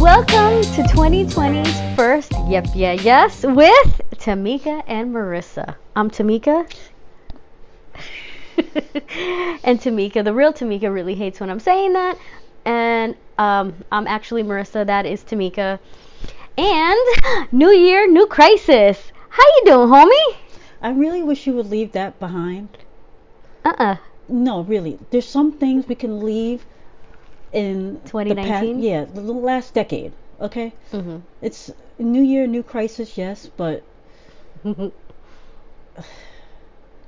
Welcome to 2020's first Yep Yeah Yes with Tamika and Marissa. I'm Tamika. And Tamika, the real Tamika, really hates when I'm saying that. And I'm actually Marissa. That is Tamika. And new year, new crisis. How you doing, homie? I really wish you would leave that behind. No, really. There's some things we can leave in 2019? The last decade. Okay? Mm-hmm. It's new year, new crisis, yes, but I'm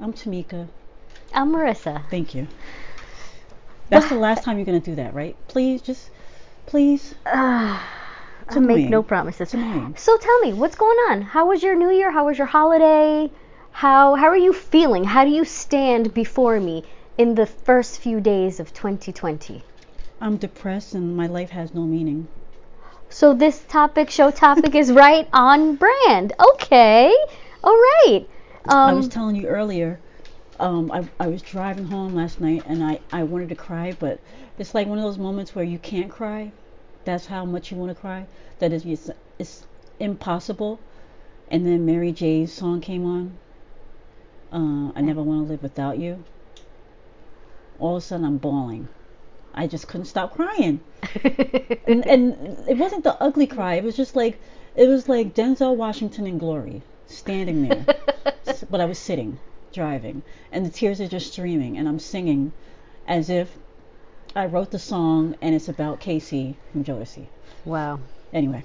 Tamika. I'm Marissa. Thank you. That's the last time you're going to do that, right? Please. I make no promises. It's annoying. So tell me, what's going on? How was your new year? How was your holiday? How are you feeling? How do you stand before me in the first few days of 2020? I'm depressed and my life has no meaning. So this show topic is right on brand. Okay. All right. I was telling you earlier, I was driving home last night and I wanted to cry, but it's like one of those moments where you can't cry. That's how much you want to cry. That is, it's impossible. And then Mary J's song came on. I Never Want to Live Without You. All of a sudden I'm bawling. I just couldn't stop crying. and it wasn't the ugly cry. It was like Denzel Washington in glory, standing there. But I was sitting, driving, and the tears are just streaming, and I'm singing as if I wrote the song and it's about Casey from Jodeci. Wow. Anyway,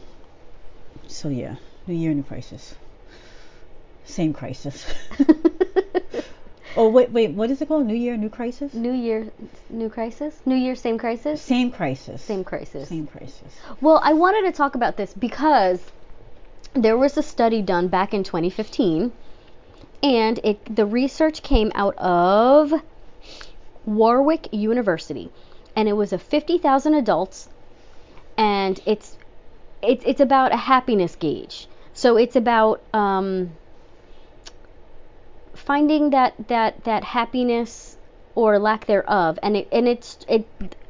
so yeah, new year, new crisis. Same crisis. Oh, wait, what is it called? New year, new crisis? New year, new crisis? New year, same crisis? Same crisis. Same crisis. Same crisis. Well, I wanted to talk about this because there was a study done back in 2015, and the research came out of Warwick University, and it was of 50,000 adults, and it's about a happiness gauge. So it's about finding that happiness or lack thereof, and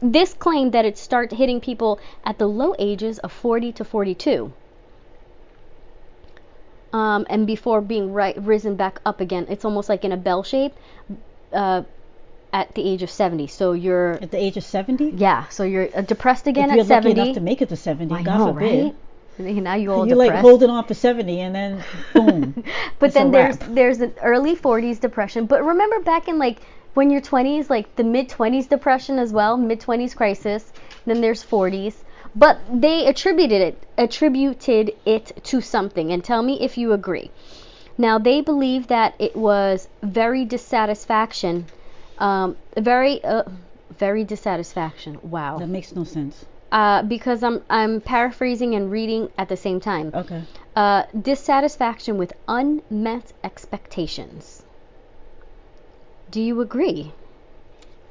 this claimed that it start hitting people at the low ages of 40 to 42, and before being risen back up again. It's almost like in a bell shape at the age of 70. So you're at the age of 70. Yeah, so you're depressed again if you're at 70. Lucky enough to make it to 70. I God know, forbid. right? Now you're all You're depressed. like holding on for 70 and then boom. But then there's an early 40s depression. But remember back in like when you're 20s, like the mid 20s depression as well, mid 20s crisis. Then there's 40s. But they attributed it to something. And tell me if you agree. Now they believe that it was very dissatisfaction. Very dissatisfaction. Wow. That makes no sense. Because I'm paraphrasing and reading at the same time. Okay. Dissatisfaction with unmet expectations. Do you agree?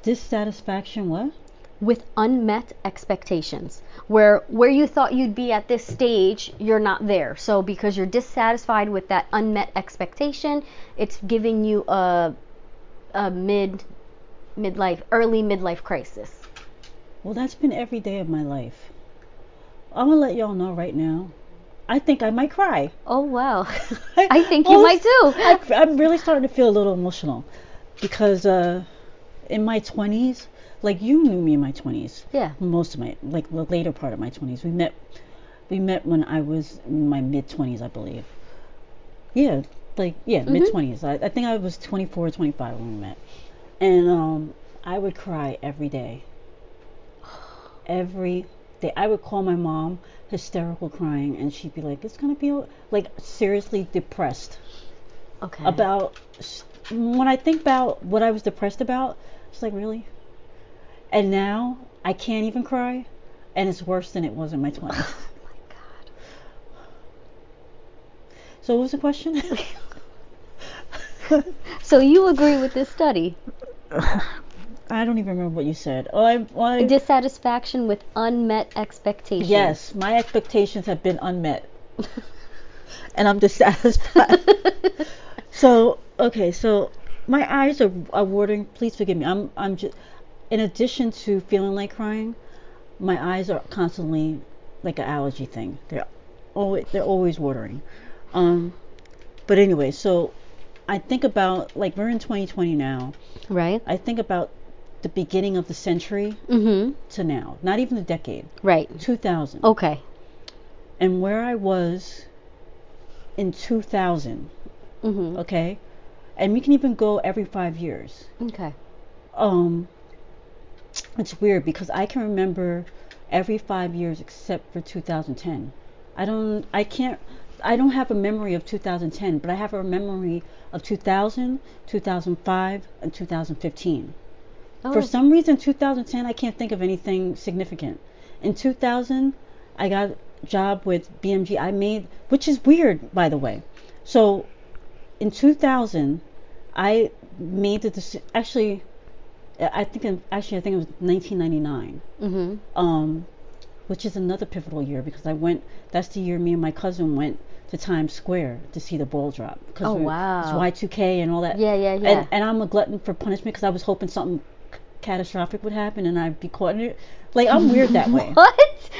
Dissatisfaction what? With unmet expectations. Where you thought you'd be at this stage, you're not there. So because you're dissatisfied with that unmet expectation, it's giving you a early midlife crisis. Well, that's been every day of my life. I'm gonna let y'all know right now. I think I might cry. Oh wow! I think you might too. I'm really starting to feel a little emotional because in my 20s, like you knew me in my 20s. Yeah. Most of my, like the later part of my 20s, we met when I was in my mid 20s, I believe. Yeah, mid 20s. I think I was 24 or 25 when we met, and I would cry every day. Every day I would call my mom hysterical crying, and she'd be like, it's gonna be like seriously depressed. Okay. About when I think about what I was depressed about, it's like, really? And now I can't even cry, and it's worse than it was in my 20s. Oh my God. So what was the question? So you agree with this study? I don't even remember what you said. Dissatisfaction with unmet expectations. Yes, my expectations have been unmet. And I'm dissatisfied. So my eyes are watering. Please forgive me. I'm just, in addition to feeling like crying, my eyes are constantly like an allergy thing. They're always watering. Um, but anyway, so I think about, like, we're in 2020 now. Right. I think about the beginning of the century Mm-hmm. to now, not even a decade, Right. 2000, Okay. and where I was in 2000. Mm-hmm. Okay, and we can even go every 5 years. Okay. Um, it's weird because I can remember every 5 years except for 2010. I don't have a memory of 2010, but I have a memory of 2000, 2005, and 2015. Oh. For some reason, 2010, I can't think of anything significant. In 2000, I got a job with BMG. Which is weird, by the way. So in 2000, I made the decision. Actually, I think it was 1999. Mm-hmm. Which is another pivotal year because that's the year me and my cousin went to Times Square to see the ball drop. Oh, wow. It's Y2K and all that. Yeah, yeah, yeah. And I'm a glutton for punishment because I was hoping something catastrophic would happen and I'd be caught in it. Like, I'm weird that way. What?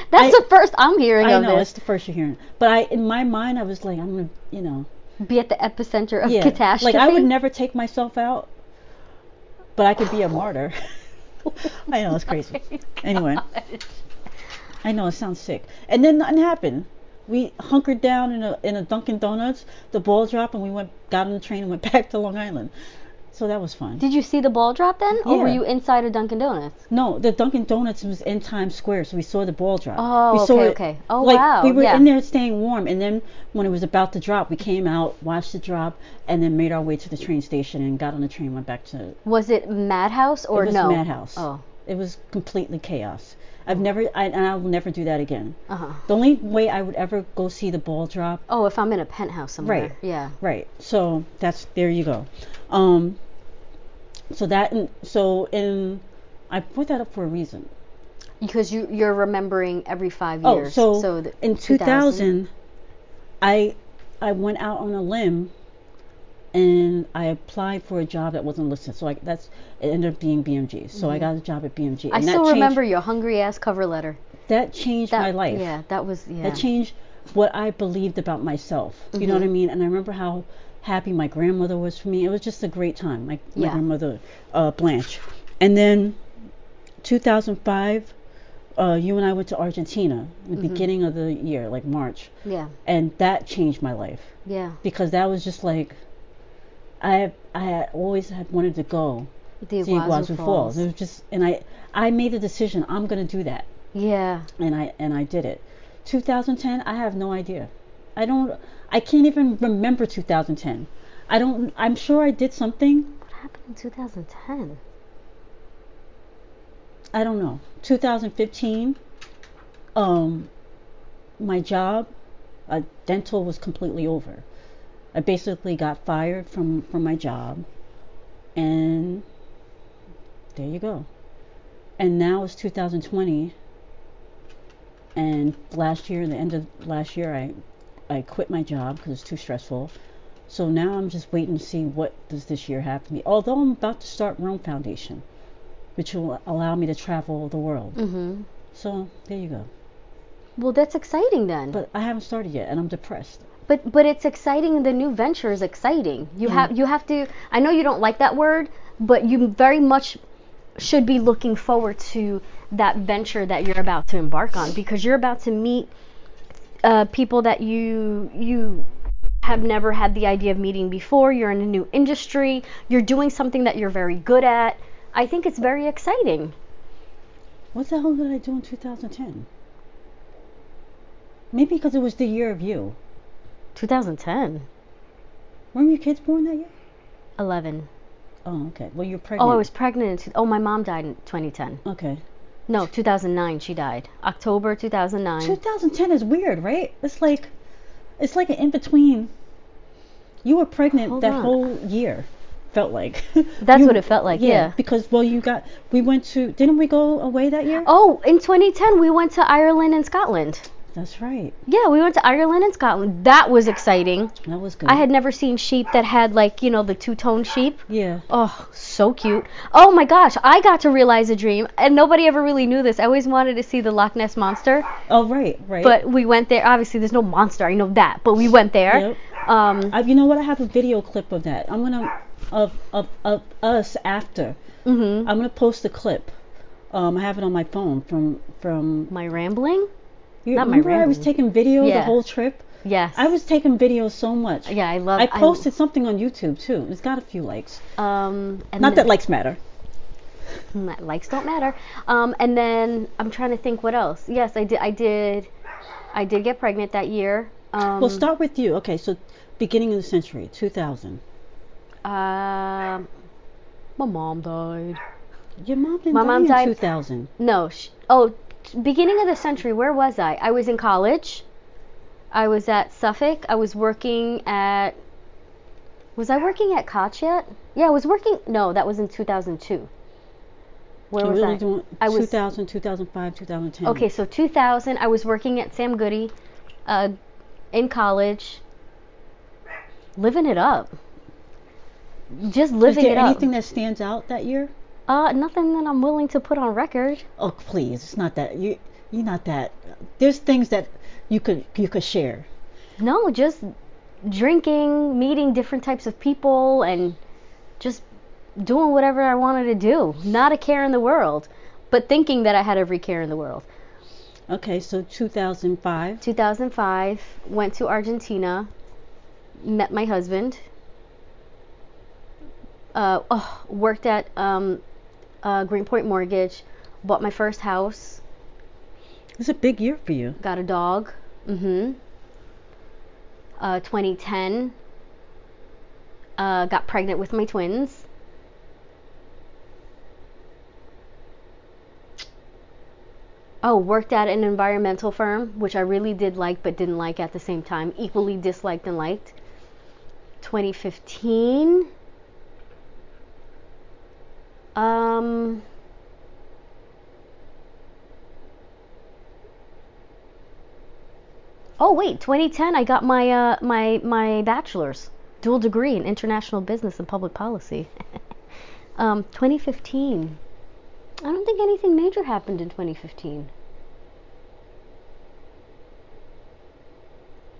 That's the first I'm hearing of I know, this. it's the first you're hearing. But in my mind, I was like, I'm going to, be at the epicenter of yeah, catastrophe. like, I would never take myself out, but I could be a martyr. I know, it's crazy. Anyway. I know, it sounds sick. And then nothing happened. We hunkered down in a Dunkin' Donuts, the ball dropped, and we got on the train and went back to Long Island. So that was fun. Did you see the ball drop then? Or Yeah. were you inside a Dunkin' Donuts? No, the Dunkin' Donuts was in Times Square, so we saw the ball drop. Oh, we saw it, okay. Oh, like, wow. We were yeah. in there staying warm, and then when it was about to drop, we came out, watched the drop, and then made our way to the train station and got on the train and went back to... Was it Madhouse or it was no? Madhouse. Oh. It was completely chaos. I will never do that again. Uh-huh. The only way I would ever go see the ball drop... Oh, if I'm in a penthouse somewhere. Right. Yeah. Right. So there you go. I put that up for a reason. Because you're remembering every 5 Oh, years. so in 2000, I went out on a limb and I applied for a job that wasn't listed. So it ended up being BMG. So I got a job at BMG. I still remember your hungry ass cover letter. That changed my life. Yeah, That changed what I believed about myself. You know what I mean? And I remember how happy my grandmother was for me. It was just a great time. My grandmother, Blanche. And then 2005, you and I went to Argentina in the beginning of the year, like March. Yeah. And that changed my life. Yeah. Because that was just like, I had always wanted to go the to Iguazu Falls. It was just, and I made the decision, I'm going to do that. Yeah. And I did it. 2010, I have no idea. I can't even remember 2010. I'm sure I did something. What happened in 2010? I don't know. 2015, my job, dental, was completely over. I basically got fired from my job, and there you go. And now it's 2020, and the end of last year, I quit my job because it's too stressful. So now I'm just waiting to see what does this year have for me. Although I'm about to start Rome Foundation, which will allow me to travel the world. Mm-hmm. So there you go. Well, that's exciting then. But I haven't started yet, and I'm depressed. But it's exciting. The new venture is exciting. You have to. I know you don't like that word, but you very much should be looking forward to that venture that you're about to embark on, because you're about to meet people that you have never had the idea of meeting before. You're in a new industry. You're doing something that you're very good at. I think it's very exciting. What the hell did I do in 2010? Maybe because it was the year of you. 2010. Weren't your kids born that year? 11. Oh, okay. Well, you're pregnant. Oh, I was pregnant. My mom died in 2010. Okay. No, 2009 she died. October 2009. 2010 is weird, right? It's like an in-between. You were pregnant whole year, felt like. That's what it felt like, yeah. Because, didn't we go away that year? Oh, in 2010 we went to Ireland and Scotland. That's right. Yeah, we went to Ireland and Scotland. That was exciting. That was good. I had never seen sheep that had like, the two-tone sheep. Yeah. Oh, so cute. Oh my gosh, I got to realize a dream, and nobody ever really knew this. I always wanted to see the Loch Ness Monster. Oh, right, right. But we went there. Obviously, there's no monster. I know that. But we went there. Yep. Um, You know what? I have a video clip of that. I'm gonna of us after. mhm. I'm gonna post a clip. I have it on my phone from. My rambling? You Not my remember I was rambling. taking video the Yeah. whole trip. Yes. I was taking video so much. Yeah, I love. I posted something on YouTube too. It's got a few likes. And Not that likes matter. likes don't matter. And then I'm trying to think what else. Yes, I did get pregnant that year. We'll start with you. Okay, so beginning of the century, 2000. My mom died. Your mom didn't My die mom in died- 2000. No. Beginning of the century. Where was I? I was in college. I was at Suffolk. I was working at. Was I working at Koch yet? Yeah, I was working. No, that was in 2002. Where You was really I? doing I was 2000, 2005, 2010. Okay, so 2000. I was working at Sam Goody, in college. Living it up. Just Is living there it up. anything that stands out that year? Nothing that I'm willing to put on record. Oh, please, it's not that. You're not that. There's things that you could share. No, just drinking, meeting different types of people, and just doing whatever I wanted to do. Not a care in the world, but thinking that I had every care in the world. Okay, so 2005. 2005, went to Argentina, met my husband. Worked at Greenpoint Mortgage, bought my first house, It's a big year for you. got a dog. 2010, got pregnant with my twins. Oh, worked at an environmental firm, which I really did like but didn't like at the same time. Equally disliked and liked. 2015. Oh wait, 2010 I got my bachelor's, dual degree in international business and public policy. 2015. I don't think anything major happened in 2015.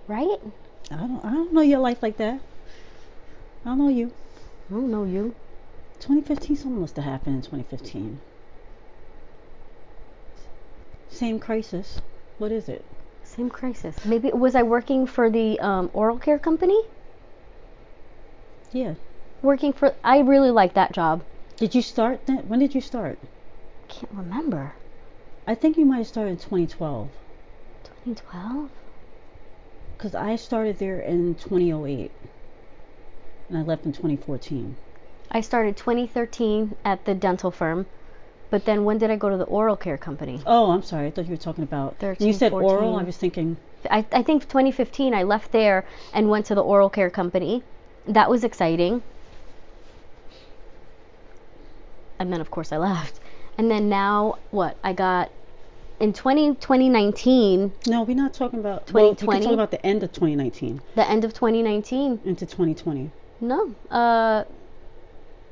Right? I don't know your life like that. I don't know you. I don't know you. 2015, something must have happened in 2015. Same crisis. What is it? Same crisis. Maybe was I working for the oral care company? Yeah. I really liked that job. Did you start then? When did you start? Can't remember. I think you might have started in 2012. 2012? Because I started there in 2008. And I left in 2014. I started 2013 at the dental firm, but then when did I go to the oral care company? Oh, I'm sorry. I thought you were talking about. 13, You said 14. oral. I was thinking. I think 2015 I left there and went to the oral care company. That was exciting. And then of course I left. And then now what? I got in 2019. No, we're not talking about. 2020? Well, we can talk about the end of 2019 The end of 2019. into 2020. No.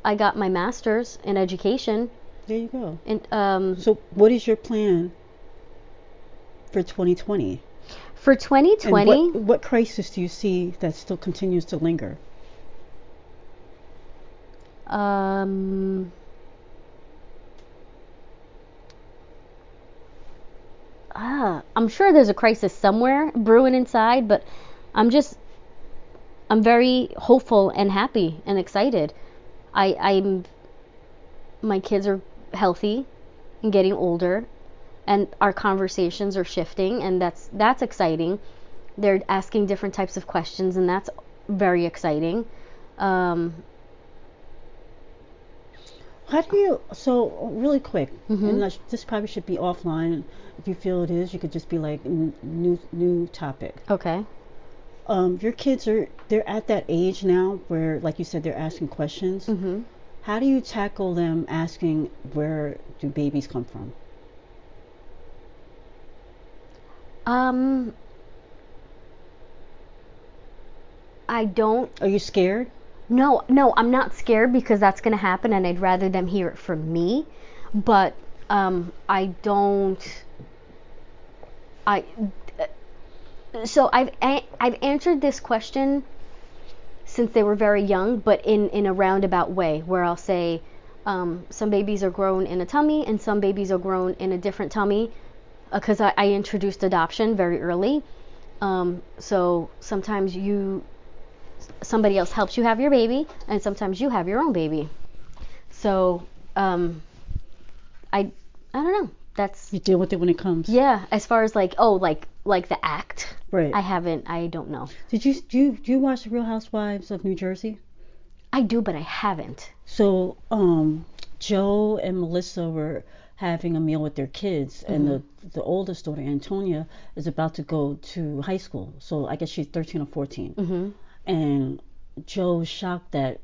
I got my master's in education. There you go. And So, what is your plan for 2020? for 2020, And what crisis do you see that still continues to linger? I'm sure there's a crisis somewhere brewing inside, but I'm very hopeful and happy and excited. My kids are healthy and getting older, and our conversations are shifting, and that's exciting. They're asking different types of questions, and that's very exciting. How do you, so really quick, Mhm. and this probably should be offline. If you feel it is, you could just be like, new topic. Okay. Your kids they're at that age now where, like you said, they're asking questions. Mhm. How do you tackle them asking, where do babies come from? Um, I don't. Are you scared? No, no, I'm not scared because that's gonna happen, and I'd rather them hear it from me. But I don't. I. So I've answered this question since they were very young, but in a roundabout way, where I'll say some babies are grown in a tummy and some babies are grown in a different tummy, because I introduced adoption very early. So sometimes somebody else helps you have your baby, and sometimes you have your own baby. So I don't know. That's You deal with it when it comes. Yeah. As far as like the act, Right. I don't know. Do you watch The Real Housewives of New Jersey? I do, but I haven't. So, Joe and Melissa were having a meal with their kids, and the oldest daughter, Antonia, is about to go to high school. So I guess she's 13 or 14. And Joe was shocked that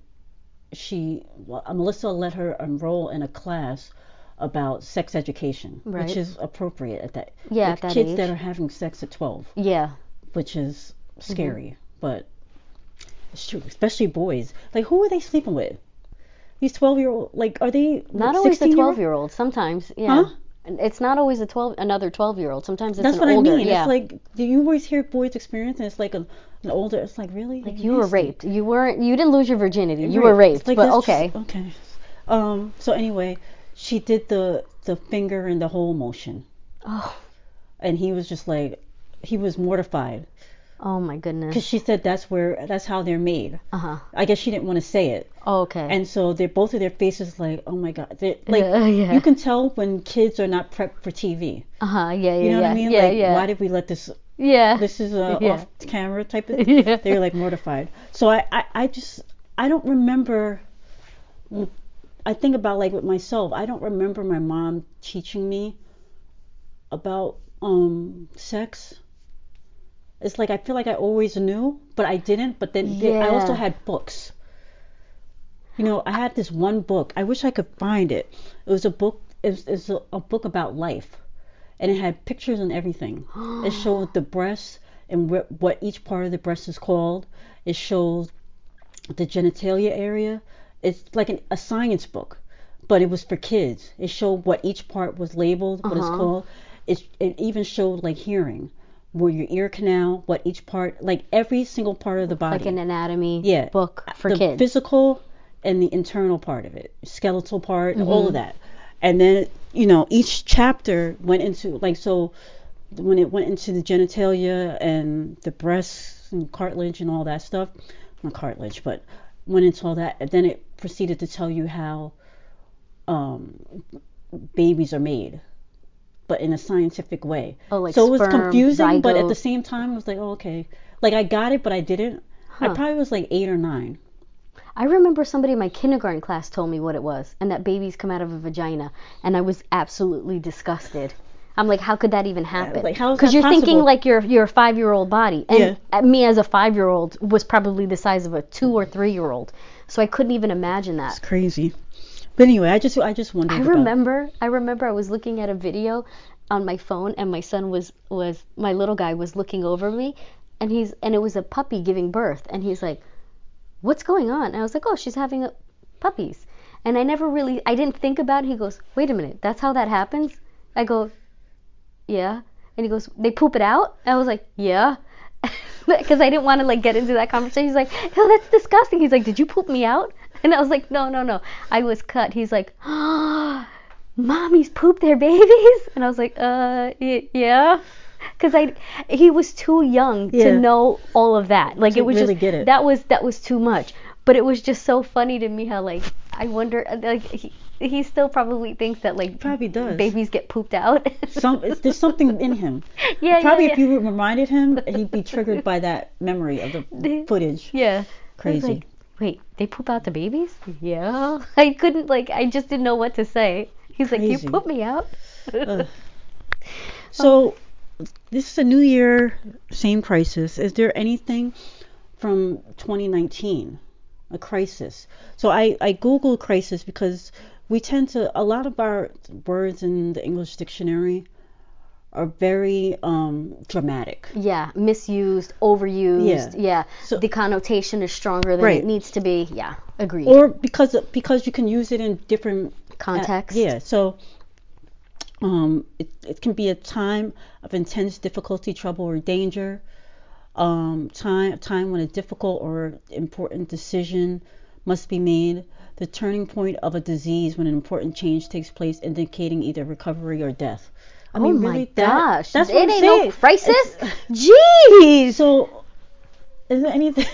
Melissa let her enroll in a class about sex education, Right. which is appropriate at that. Yeah, like at that kids age. that are having sex at 12, Yeah. which is scary, but it's true, especially boys. Like, who are they sleeping with? These 12-year-old, like, are they Not always a 16-year-old? 12-year-old. Sometimes, yeah. Huh? It's not always another 12-year-old. Sometimes it's That's an what older. I mean. Yeah. It's like, do you always hear boys' experience, and it's like an older? It's like, really? Like you were nasty. raped. You didn't lose your virginity. You Right. were raped. It's like, But that's okay. just- okay. So anyway, she did the finger and the hole motion, Oh. and he was just like, he was mortified Oh my goodness. because she said that's how they're made. Uh-huh. I guess she didn't want to say it. Oh, okay. And so they're both of their faces like, oh my God. Like, Yeah. you can tell when kids are not prepped for TV. Uh-huh. Yeah, yeah, You know yeah. what I mean? Yeah, Like, yeah. why did we let this Yeah. this is a Yeah. off camera type of Yeah. They're like mortified. So I don't remember. I think about, like, with myself, I don't remember my mom teaching me about sex. It's like I feel like I always knew, but I didn't. But then I also Yeah. had books. You know, I had this one book. I wish I could find it. It was a book. It's a book about life, and it had pictures and everything. It showed the breasts and what each part of the breast is called. It shows the genitalia area. It's like a science book, but it was for kids. It showed what each part was labeled, what it's called. It even showed, like, hearing, where your ear canal, what each part, like every single part of the body. Like an anatomy Yeah. book for the kids. physical and the internal part of it, skeletal part, all of that. And then, each chapter went into, like, so when it went into the genitalia and the breasts and cartilage and all that stuff, not cartilage, but went into all that, and then it proceeded to tell you how babies are made, but in a scientific way. Oh, like so it was sperm, confusing, but at the zygote. same time, it was like, oh, okay. Like, I got it, but I didn't. I Huh. probably was like 8 or 9. I remember somebody in my kindergarten class told me what it was, and that babies come out of a vagina, and I was absolutely disgusted. I'm like, how could that even happen? like, how is Because that you're thinking possible? like you're a 5-year-old body, and Yeah. me as a 5-year-old was probably the size of a 2 or 3-year-old, so I couldn't even imagine that. It's crazy. But anyway, I just wondered. I remember I was looking at a video on my phone, and my son was my little guy was looking over me, and it was a puppy giving birth, and he's like, what's going on? And I was like, oh, she's having puppies. And I didn't think about it. He goes, wait a minute, that's how that happens? I go, yeah. And he goes, they poop it out? And I was like, yeah. Because I didn't want to, like, get into that conversation. He's like, oh, that's disgusting. He's like, did you poop me out? And I was like, no. I was cut. He's like, oh, mommies poop their babies? And I was like, yeah. Because he was too young to know all of that. Like, To it was really just get it. that was too much. But it was just so funny to me how, like, I wonder, like, he still probably thinks that, like, Probably does. babies get pooped out. There's something in him. Yeah, Probably yeah. if you reminded him, he'd be triggered by that memory of the footage. Yeah. Crazy. I was like, wait, they poop out the babies? Yeah. I couldn't, like, I just didn't know what to say. He's like, Crazy. you poop me out? Ugh. So, this is a new year, same crisis. Is there anything from 2019, a crisis? So I Googled crisis because we tend to, a lot of our words in the English dictionary are very dramatic. Yeah, misused, overused. Yeah, So the connotation is stronger than it needs to be. Yeah, agreed. Or because you can use it in different Context. So it can be a time of intense difficulty, trouble, or danger. Time when a difficult or important decision must be made. The turning point of a disease when an important change takes place, indicating either recovery or death. I mean, really, gosh, that's it what I'm ain't saying. no crisis. Jeez. So, is there anything?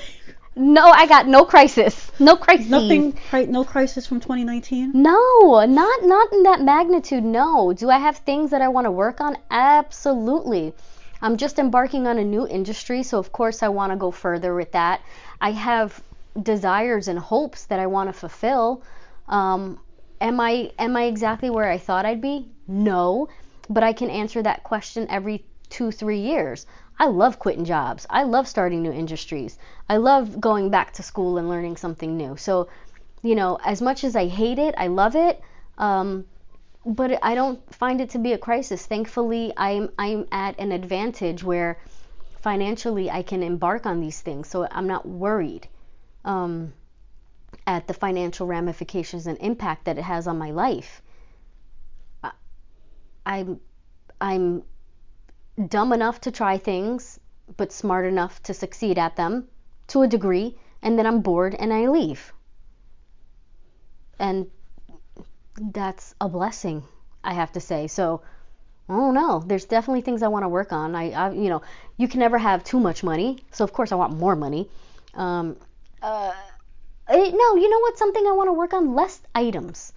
No, I got no crisis. No crisis. Nothing. No crisis from 2019. No, not in that magnitude. No. Do I have things that I want to work on? Absolutely. I'm just embarking on a new industry, so of course I want to go further with that. I have desires and hopes that I want to fulfill. Am I exactly where I thought I'd be? No, but I can answer that question every 2-3 years. I love quitting jobs. I love starting new industries. I love going back to school and learning something new. So, as much as I hate it, I love it. But I don't find it to be a crisis. Thankfully, I'm at an advantage where financially I can embark on these things, so I'm not worried at the financial ramifications and impact that it has on my life. I'm dumb enough to try things, but smart enough to succeed at them to a degree, and then I'm bored and I leave. And that's a blessing, I have to say. So, I don't know. There's definitely things I want to work on. You can never have too much money, so of course I want more money. No, you know what? Something I want to work on: less items.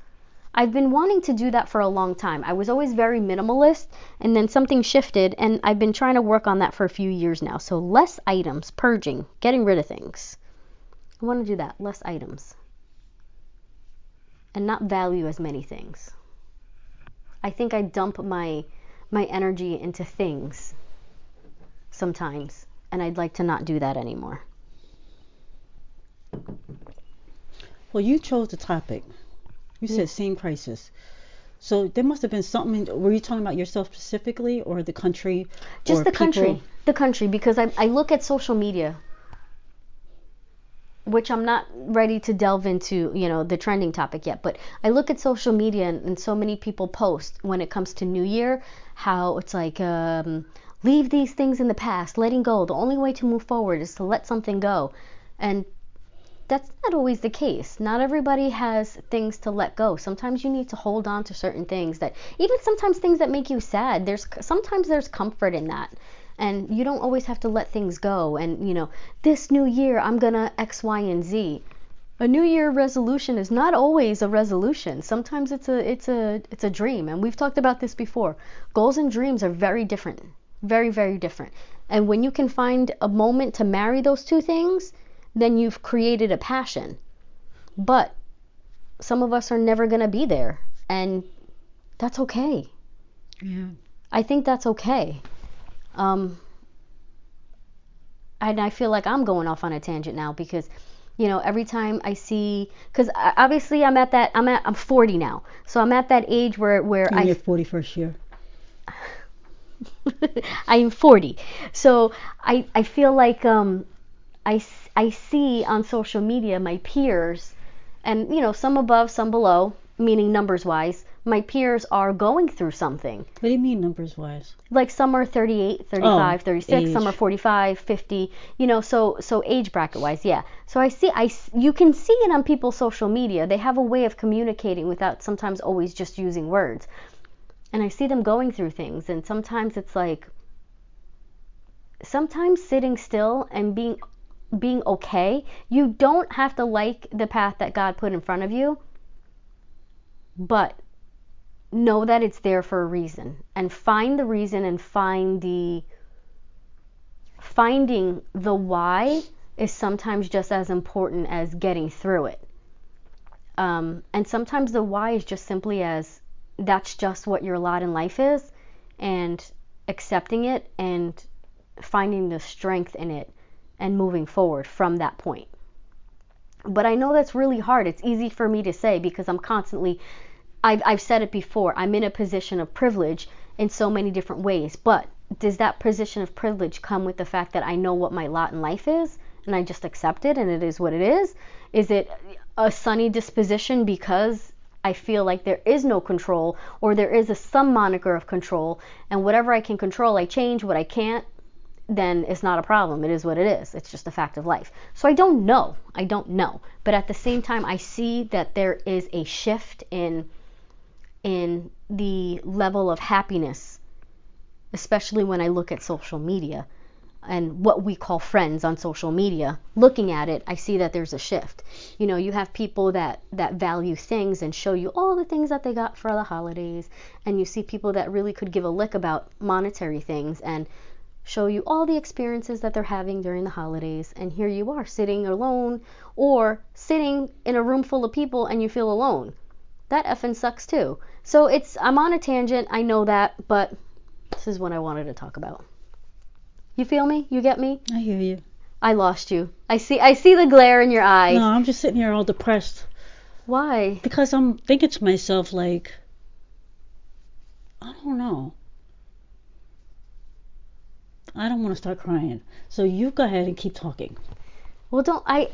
I've been wanting to do that for a long time. I was always very minimalist, and then something shifted, and I've been trying to work on that for a few years now. So less items, purging, getting rid of things. I want to do that. Less items. And not value as many things. I think I dump my energy into things sometimes, and I'd like to not do that anymore. Well, you chose the topic. You said same crisis. So there must have been something. Were you talking about yourself specifically, or the country? Just or the people? country. The country, because I look at social media, which I'm not ready to delve into, the trending topic yet, but I look at social media and so many people post when it comes to New Year, how it's like, leave these things in the past, letting go. The only way to move forward is to let something go. And that's not always the case. Not everybody has things to let go. Sometimes you need to hold on to certain things that, even sometimes things that make you sad, sometimes there's comfort in that. And you don't always have to let things go. And, this new year, I'm going to X, Y, and Z. A New Year resolution is not always a resolution. Sometimes it's a dream. And we've talked about this before. Goals and dreams are very different. Very, very different. And when you can find a moment to marry those two things, then you've created a passion. But some of us are never going to be there. And that's okay. Yeah. I think that's okay. And I feel like I'm going off on a tangent now because, every time I see, because obviously I'm 40 now. So I'm at that age where in your 41st year. I'm 40. So I feel like, I see on social media my peers, and some above, some below, meaning numbers wise, my peers are going through something. What do you mean numbers wise? Like some are 38, 35, 36, age. Some are 45, 50, so age bracket wise, yeah. So you can see it on people's social media. They have a way of communicating without sometimes always just using words. And I see them going through things, and sometimes it's like, sometimes sitting still and being okay. You don't have to like the path that God put in front of you, but know that it's there for a reason, and find the reason, and finding the why is sometimes just as important as getting through it. And sometimes the why is just simply as that's just what your lot in life is, and accepting it and finding the strength in it and moving forward from that point. But I know that's really hard. It's easy for me to say because I'm constantly, I've said it before, I'm in a position of privilege in so many different ways. But does that position of privilege come with the fact that I know what my lot in life is and I just accept it and it is what it is? Is it a sunny disposition because I feel like there is no control, or there is some moniker of control, and whatever I can control I change, what I can't, then it's not a problem. It is what it is. It's just a fact of life. So I don't know. But at the same time, I see that there is a shift in the level of happiness, especially when I look at social media and what we call friends on social media. Looking at it, I see that there's a shift. You know, you have people that value things and show you all the things that they got for the holidays, and you see people that really could give a lick about monetary things and show you all the experiences that they're having during the holidays, and here you are sitting alone, or sitting in a room full of people and you feel alone. That effing sucks too. So I'm on a tangent, I know that, but this is what I wanted to talk about. You feel me? You get me? I hear you. I lost you. I see the glare in your eyes. No, I'm just sitting here all depressed. Why? Because I'm thinking to myself, like, I don't know. I don't want to start crying. So you go ahead and keep talking. Well, don't I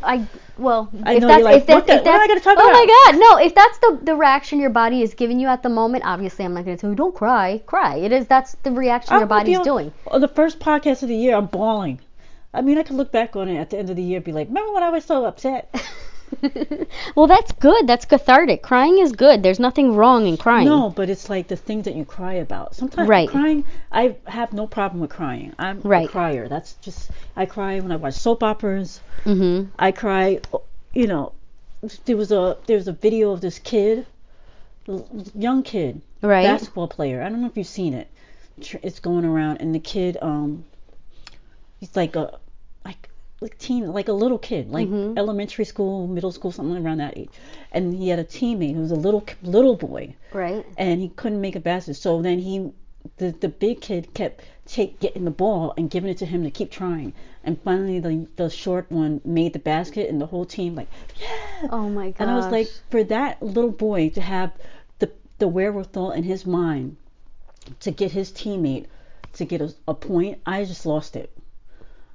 know you're like, what am I going to talk about? Oh my God, no! If that's the reaction your body is giving you at the moment, obviously I'm not going to tell you don't cry. That's the reaction your body's doing. The first podcast of the year, I'm bawling. I mean, I could look back on it at the end of the year and be like, remember when I was so upset? Well, that's good. That's cathartic. Crying is good. There's nothing wrong in crying. No, but it's like the things that you cry about. Sometimes crying, I have no problem with crying. I'm a crier. That's just, I cry when I watch soap operas. Mm-hmm. I cry, you know, there was a video of this kid, young kid, basketball player. I don't know if you've seen it. It's going around, and the kid, he's like a little kid, like elementary school, middle school, something around that age. And he had a teammate who was a little boy. Right. And he couldn't make a basket. So then the big kid kept getting the ball and giving it to him to keep trying. And finally the short one made the basket, and the whole team like, yeah. Oh my gosh. And I was like, for that little boy to have the wherewithal in his mind to get his teammate to get a point, I just lost it.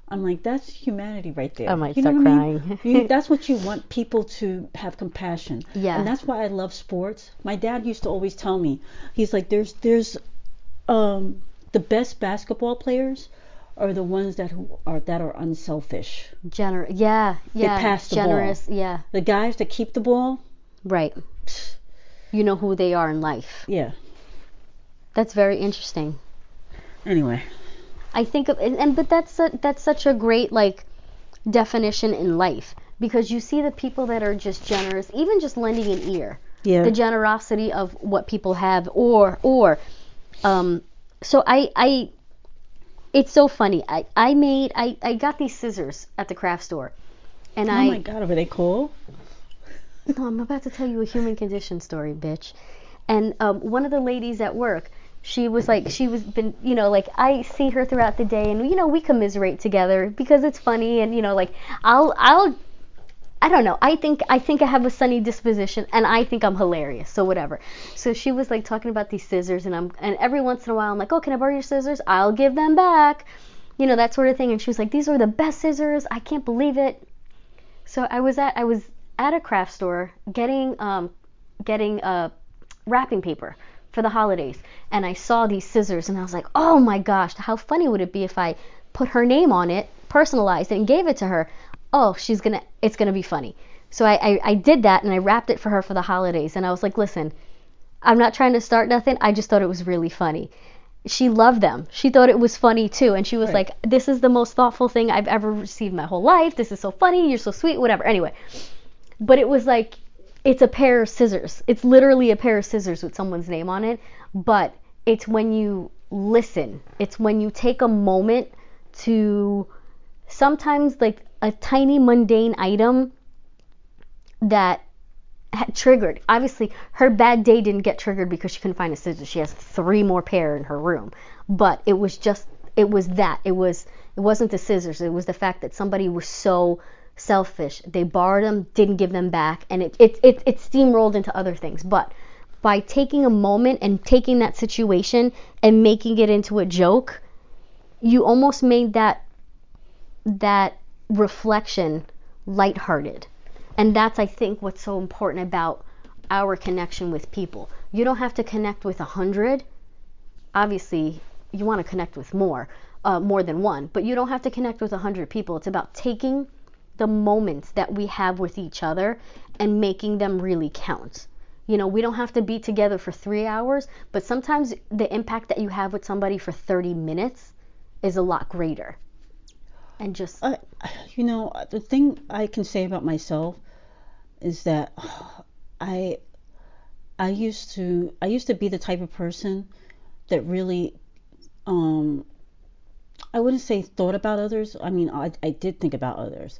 I'm like, that's humanity right there. I might start crying. I mean? That's what you want, people to have compassion. Yeah. And that's why I love sports. My dad used to always tell me, he's like, there's the best basketball players are the ones that are unselfish. Yeah. They pass the generous, ball. Yeah. The guys that keep the ball. Right. You know who they are in life. Yeah. That's very interesting. Anyway. I think but that's such a great like definition in life, because you see the people that are just generous, even just lending an ear. Yeah. The generosity of what people have, or so I it's so funny. I got these scissors at the craft store, and oh my God, were they cool? No, I'm about to tell you a human condition story, bitch. And one of the ladies at work, she was been, you know, like I see her throughout the day, and you know, we commiserate together because it's funny, and you know, like I don't know, I think I have a sunny disposition, and I think I'm hilarious, so whatever. So she was like talking about these scissors, and every once in a while I'm like, oh, can I borrow your scissors? I'll give them back, you know, that sort of thing. And she was like, these are the best scissors, I can't believe it. So I was at a craft store getting wrapping paper for the holidays, and I saw these scissors, and I was like, oh my gosh, how funny would it be if I put her name on it, personalized it, and gave it to her? Oh, it's gonna be funny. So I did that, and I wrapped it for her for the holidays, and I was like, listen, I'm not trying to start nothing, I just thought it was really funny. She loved them. She thought it was funny too, and she was like, this is the most thoughtful thing I've ever received in my whole life, this is so funny, you're so sweet, whatever. Anyway, but it was like, it's a pair of scissors. It's literally a pair of scissors with someone's name on it. But it's when you listen. It's when you take a moment to sometimes like a tiny mundane item that had triggered. Obviously, her bad day didn't get triggered because she couldn't find a scissors. She has 3 more pair in her room. But it was that. It wasn't the scissors. It was the fact that somebody was so selfish. They borrowed them, didn't give them back, and it steamrolled into other things. But by taking a moment and taking that situation and making it into a joke, you almost made that reflection lighthearted. And that's, I think, what's so important about our connection with people. You don't have to connect with 100. Obviously, you want to connect with more than one, but you don't have to connect with 100 people. It's about taking the moments that we have with each other and making them really count. You know, we don't have to be together for 3 hours, but sometimes the impact that you have with somebody for 30 minutes is a lot greater. And just, you know, the thing I can say about myself is that I used to be the type of person that really, I wouldn't say thought about others. I mean, I did think about others,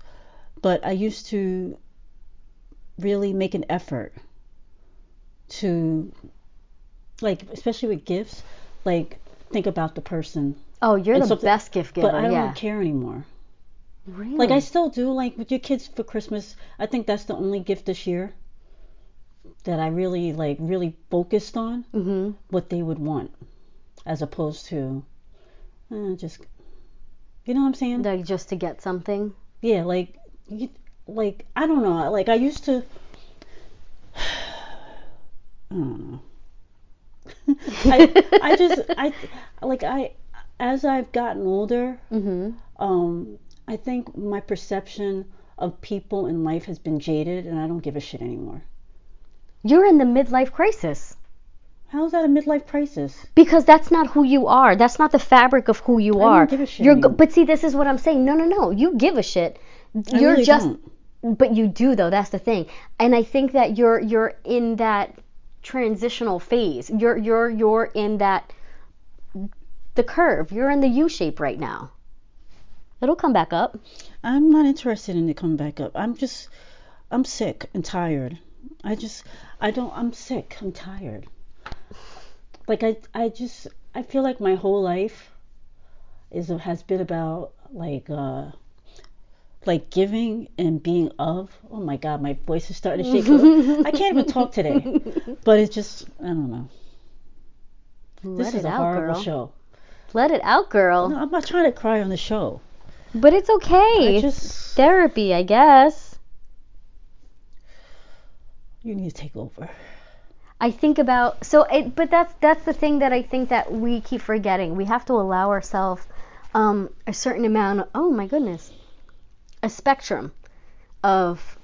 but I used to really make an effort to, like, especially with gifts, like, think about the person. oh, you're the best gift giver. But I yeah. don't care anymore. Really? Like, I still do, like, with your kids for Christmas. I think that's the only gift this year that I really focused on what they would want, as opposed to just, you know what I'm saying? Like, just to get something. Yeah, like I don't know. Like, I used to, I don't know. As I've gotten older, I think my perception of people in life has been jaded, and I don't give a shit anymore. You're in the midlife crisis. How is that a midlife crisis? Because that's not who you are. That's not the fabric of who you are. I don't give a shit anymore. But see, this is what I'm saying. No. You give a shit. I really don't. But you do, though. That's the thing. And I think that you're in that transitional phase. You're in the curve. You're in the U shape right now. It'll come back up. I'm not interested in it coming back up. I'm sick and tired. I'm sick. I'm tired. Like, I feel like my whole life has been about, like giving and being of. Oh my God, my voice is starting to shake. I can't even talk today. But it's just, I don't know. This is a horrible show. Let it out, girl. No, I'm not trying to cry on the show. But it's okay. It's therapy, I guess. You need to take over. I think about, but that's the thing that I think that we keep forgetting. We have to allow ourselves a certain amount of, oh my goodness, a spectrum of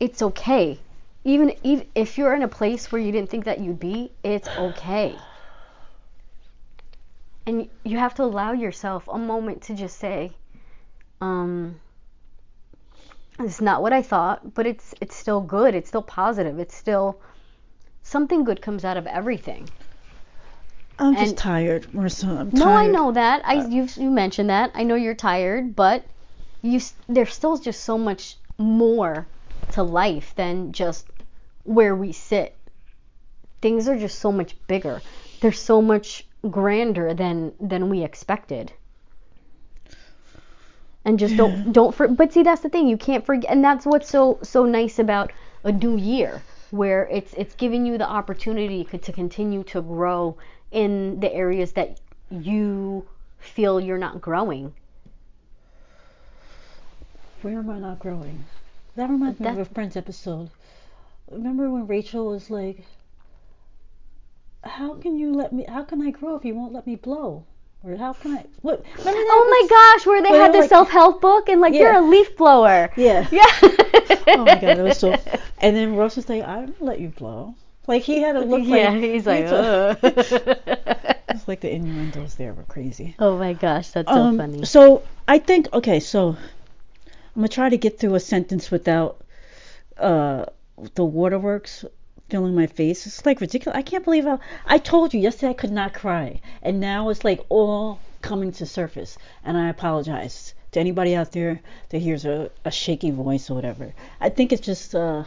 it's okay. Even if you're in a place where you didn't think that you'd be, it's okay. And you have to allow yourself a moment to just say, it's not what I thought, but it's still good. It's still positive. It's still something good comes out of everything. I'm just tired, Marissa. I'm tired. No, I know that. You mentioned that. I know you're tired, but there's still just so much more to life than just where we sit. Things are just so much bigger. They're so much grander than we expected. And just but see, that's the thing, you can't forget, and that's what's so nice about a new year, where it's giving you the opportunity to continue to grow in the areas that you feel you're not growing. Where am I not growing? That reminds me of a Friends episode. Remember when Rachel was like, how can I grow if you won't let me blow? Or how can I, what? Remember that? Oh my gosh, where they had the self-help book and like, you're a leaf blower. Yeah. Oh my God, it was so, and then Ross was like, I don't let you blow. Like, he had a look like. Yeah, he's like, It's like the innuendos there were crazy. Oh my gosh, that's so funny. So I think, okay, so I'm gonna try to get through a sentence without the waterworks filling my face. It's like ridiculous. I can't believe how I told you yesterday I could not cry, and now it's like all coming to surface. And I apologize to anybody out there that hears a shaky voice or whatever. I think it's just when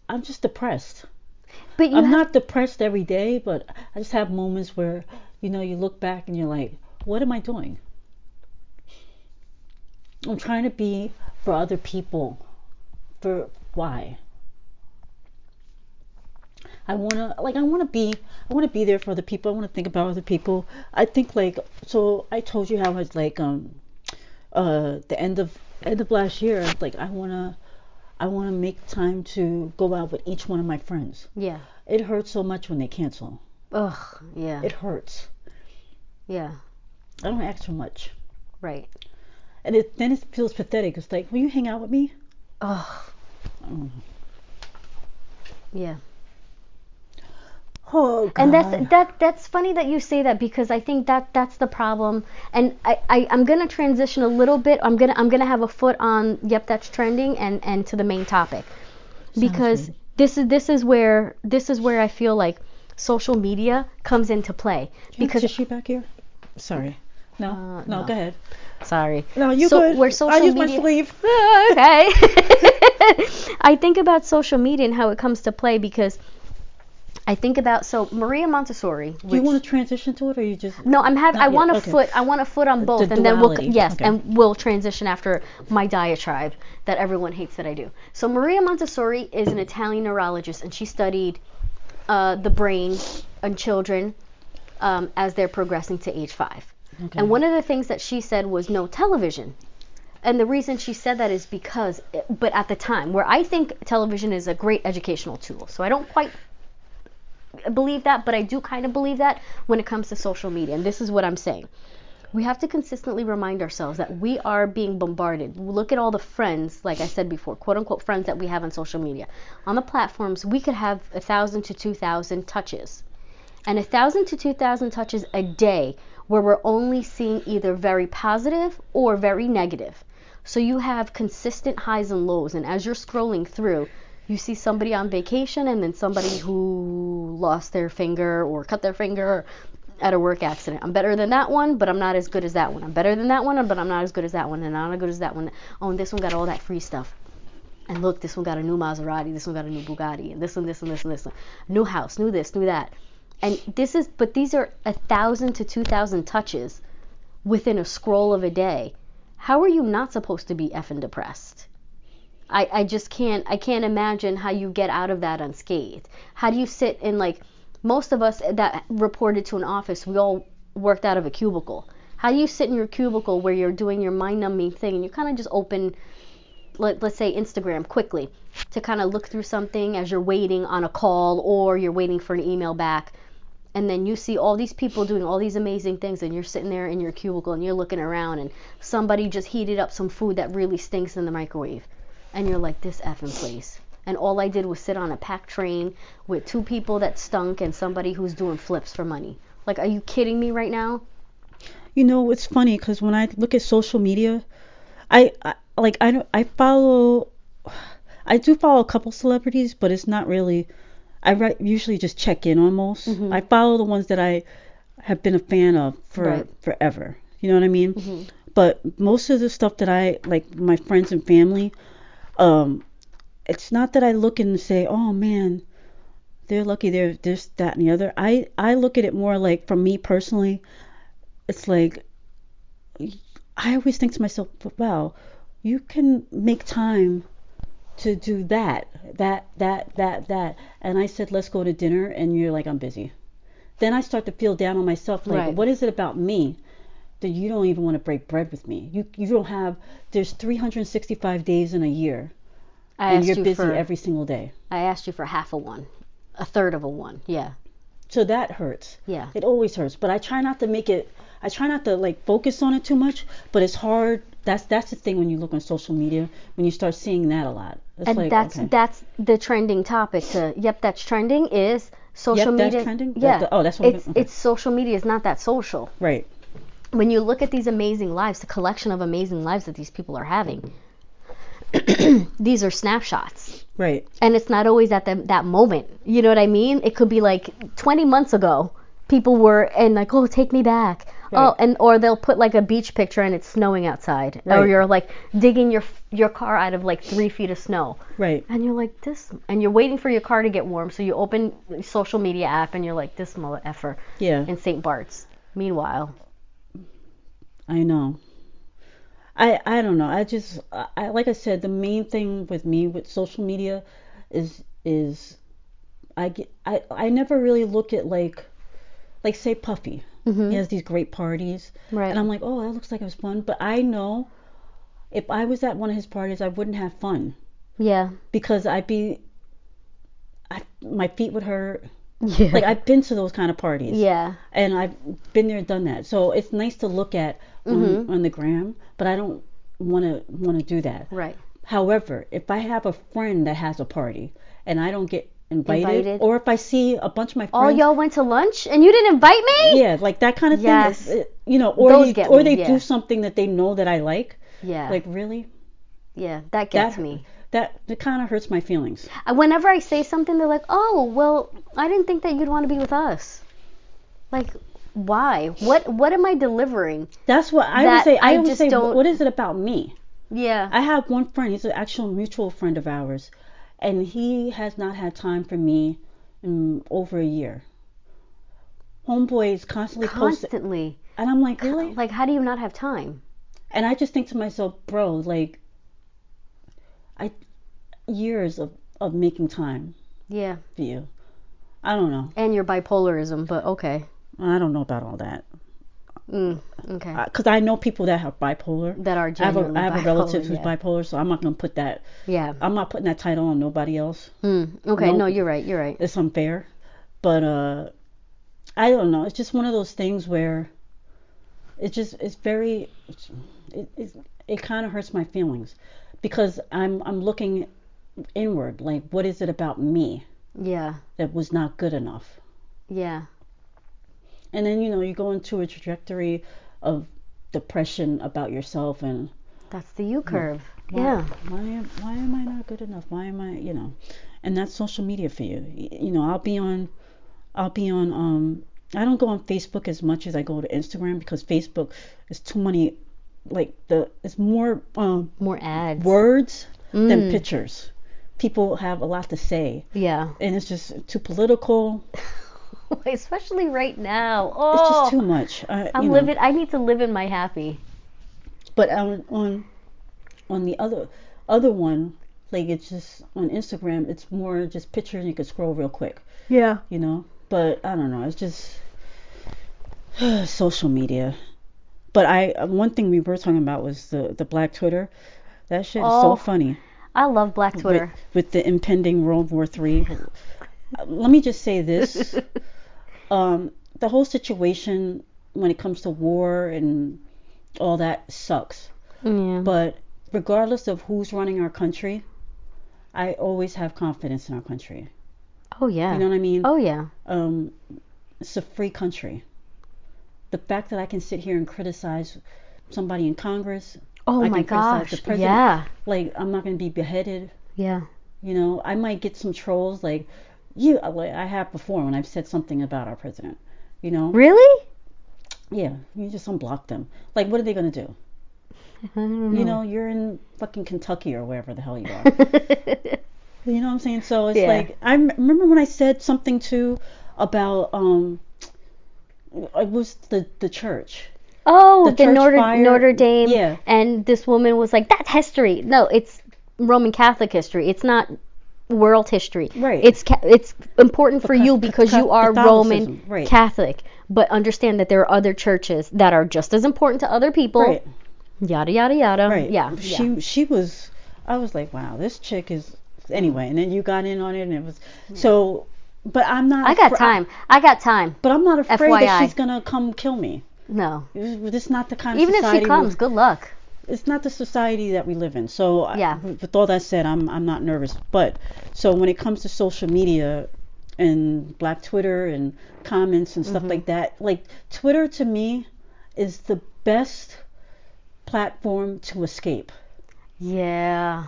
I'm just depressed. But I'm not depressed every day, but I just have moments where, you look back and you're like, what am I doing? I'm trying to be for other people, for why? I wanna be there for other people. I wanna think about other people. I think like so. I told you how I was like the end of last year. Like I wanna make time to go out with each one of my friends. Yeah. It hurts so much when they cancel. Ugh. Yeah. It hurts. Yeah. I don't ask for much, Right. and then it feels pathetic. It's like, will you hang out with me? Ugh. Oh, Yeah. oh And God. that's funny that you say that, because I think that's the problem. And I'm gonna transition a little bit. I'm gonna have a foot on, yep, that's trending, and to the main topic, Sounds because good. this is where I feel like social media comes into play. Do you Because have tissue back here? Sorry. No, no, no. go ahead. Sorry. No, you So good. where I social use my media sleeve. okay. I think about social media and how it comes to play, because I think about, so Maria Montessori, Do you which, want to transition to it, or you just no, not I yet? want a Okay. foot. I want a foot on both, The and then duality. yes, Okay. and we'll transition after my diatribe that everyone hates that I do. So Maria Montessori is an Italian neurologist, and she studied the brain in children as they're progressing to age 5. Okay. And one of the things that she said was no television. And the reason she said that is because, but at the time, where I think television is a great educational tool, so I don't quite believe that, but I do kind of believe that when it comes to social media. And this is what I'm saying. We have to consistently remind ourselves that we are being bombarded. Look at all the friends, like I said before, quote unquote friends that we have on social media. On the platforms, we could have 1,000 to 2,000 touches. And 1,000 to 2,000 touches a day, where we're only seeing either very positive or very negative. So you have consistent highs and lows. And as you're scrolling through, you see somebody on vacation, and then somebody who lost their finger or cut their finger at a work accident. I'm better than that one, but I'm not as good as that one. I'm better than that one, but I'm not as good as that one, and I'm not as good as that one. Oh, and this one got all that free stuff. And look, this one got a new Maserati, this one got a new Bugatti, and this one, this one, this one, this one. New house, new this, new that. And these are 1,000 to 2,000 touches within a scroll of a day. How are you not supposed to be effing depressed? I just can't imagine how you get out of that unscathed. How do you sit in, like, most of us that reported to an office, we all worked out of a cubicle. How do you sit in your cubicle where you're doing your mind-numbing thing, and you kind of just open, let's say, Instagram quickly to kind of look through something as you're waiting on a call or you're waiting for an email back, and then you see all these people doing all these amazing things, and you're sitting there in your cubicle and you're looking around, and somebody just heated up some food that really stinks in the microwave, and you're like, this effing place. And all I did was sit on a packed train with 2 people that stunk and somebody who's doing flips for money. Like, are you kidding me right now? You know, it's funny because when I look at social media, I do follow a couple celebrities, but it's not really. Usually just check in almost. Mm-hmm. I follow the ones that I have been a fan of for Right. forever. You know what I mean? Mm-hmm. But most of the stuff that I like, my friends and family, it's not that I look and say, oh man, they're lucky, they're this, that, and the other. I look at it more like, for me personally, it's like, I always think to myself, wow, you can make time to do that. And I said, let's go to dinner, and you're like, I'm busy. Then I start to feel down on myself, like, Right. what is it about me that you don't even want to break bread with me? You don't have, there's 365 days in a year, and you're busy every single day. I asked you for half a one, a third of a one. Yeah. So that hurts. Yeah. It always hurts. But I try not to like focus on it too much, but it's hard. That's the thing when you look on social media, when you start seeing that a lot. It's And like, that's okay. that's the trending topic to, yep, that's trending, is social Yep, that's media. trending? Yeah. Oh, that's what it's okay. it's social media is not that social. Right. When you look at these amazing lives, the collection of amazing lives that these people are having, these are snapshots. Right. And it's not always at that moment. You know what I mean? It could be like 20 months ago, people were, and like, oh, take me back. Right. Oh, and or they'll put like a beach picture and it's snowing outside, or Right. you're like digging your car out of like 3 feet of snow, Right. and you're like, this, and you're waiting for your car to get warm, so you open the social media app and you're like, this mother effer Yeah. in St. Bart's. Meanwhile, I know. I don't know. I like I said, the main thing with me with social media is I never really look at like say Puffy. He Mhm. has these great parties, Right. and I'm like, oh, that looks like it was fun. But I know if I was at one of his parties, I wouldn't have fun Yeah. because my feet would hurt. Yeah. Like I've been to those kind of parties, Yeah. and I've been there, done that. So it's nice to look at Mhm. on the gram, but I don't want to do that. Right. However, if I have a friend that has a party and I don't get invited, Invited. or if I see a bunch of my All friends, y'all went to lunch and you didn't invite me? yeah, like that kind of thing, Yes. or Those get or me, they yeah. do something that they know that I like, Yeah. like really, Yeah, that gets that me. that kind of hurts my feelings. Whenever I say something, they're like, "Oh, well, I didn't think that you'd want to be with us." Like, why? What am I delivering? That's what I always That say. I I always just say, don't. what is it about me? Yeah. I have one friend, he's an actual mutual friend of ours, and he has not had time for me in over a year. Homeboy is constantly posting, Constantly. and I'm like, really? Like, how do you not have time? And I just think to myself, bro, like, I years of making time Yeah. for you. I don't know. And your bipolarism, but okay. I don't know about all that. Okay. Because I know people that have bipolar. That are genuinely I have a bipolar, relative who's yeah. bipolar, so I'm not gonna put that. Yeah. I'm not putting that title on nobody else. Okay. No, No, you're right. You're right. it's unfair. But I don't know. It's just one of those things where it kind of hurts my feelings because I'm looking inward. Like, what is it about me Yeah. that was not good enough? Yeah. And then you go into a trajectory of depression about yourself and That's the U curve. why, Yeah. why am I not good enough? Why am I. And that's social media for you. I'll be on I don't go on Facebook as much as I go to Instagram because Facebook is too many, like, it's more More ads. words than pictures. People have a lot to say, Yeah. and it's just too political. Especially right now. It's just Oh, too much. I'm living. I need to live in my happy. But on the other one, like, it's just on Instagram, it's more just pictures and you can scroll real quick, Yeah. But I don't know, it's just social media. But one thing we were talking about was the Black Twitter. That shit is so Oh, funny I love Black Twitter. with the impending World War III. Let me just say this: the whole situation when it comes to war and all that sucks. Yeah. But regardless of who's running our country, I always have confidence in our country. Oh yeah. You know what I mean? Oh yeah. It's a free country. The fact that I can sit here and criticize somebody in Congress, Oh I my can criticize gosh. the president. Yeah. Like, I'm not going to be beheaded. Yeah. I might get some trolls like like I have before when I've said something about our president. Really? Yeah, you just unblock them. Like, what are they going to do? I don't know. You're in fucking Kentucky or wherever the hell you are. You know what I'm saying? So it's Yeah. like, I remember when I said something too about it was the church. Oh, The the church Notre fire. Notre Dame. Yeah. And this woman was like, "That's history." No, it's Roman Catholic history. It's not world history. Right. It's important for you because you are Roman Catholicism, right. Catholic. But understand that there are other churches that are just as important to other people. Right. Yada yada yada. Right. Yeah. She was. I was like, wow, this chick is. Anyway, and then you got in on it, and it was so. But I'm not. I got time. I got time. But I'm not afraid that FYI. she's gonna come kill me. No. It's not the kind of Even if society. she comes, good luck. It's not the society that we live in. So Yeah. with all that said, I'm not nervous. But so when it comes to social media and Black Twitter and comments and stuff like that, like, Twitter to me is the best platform to escape. Yeah.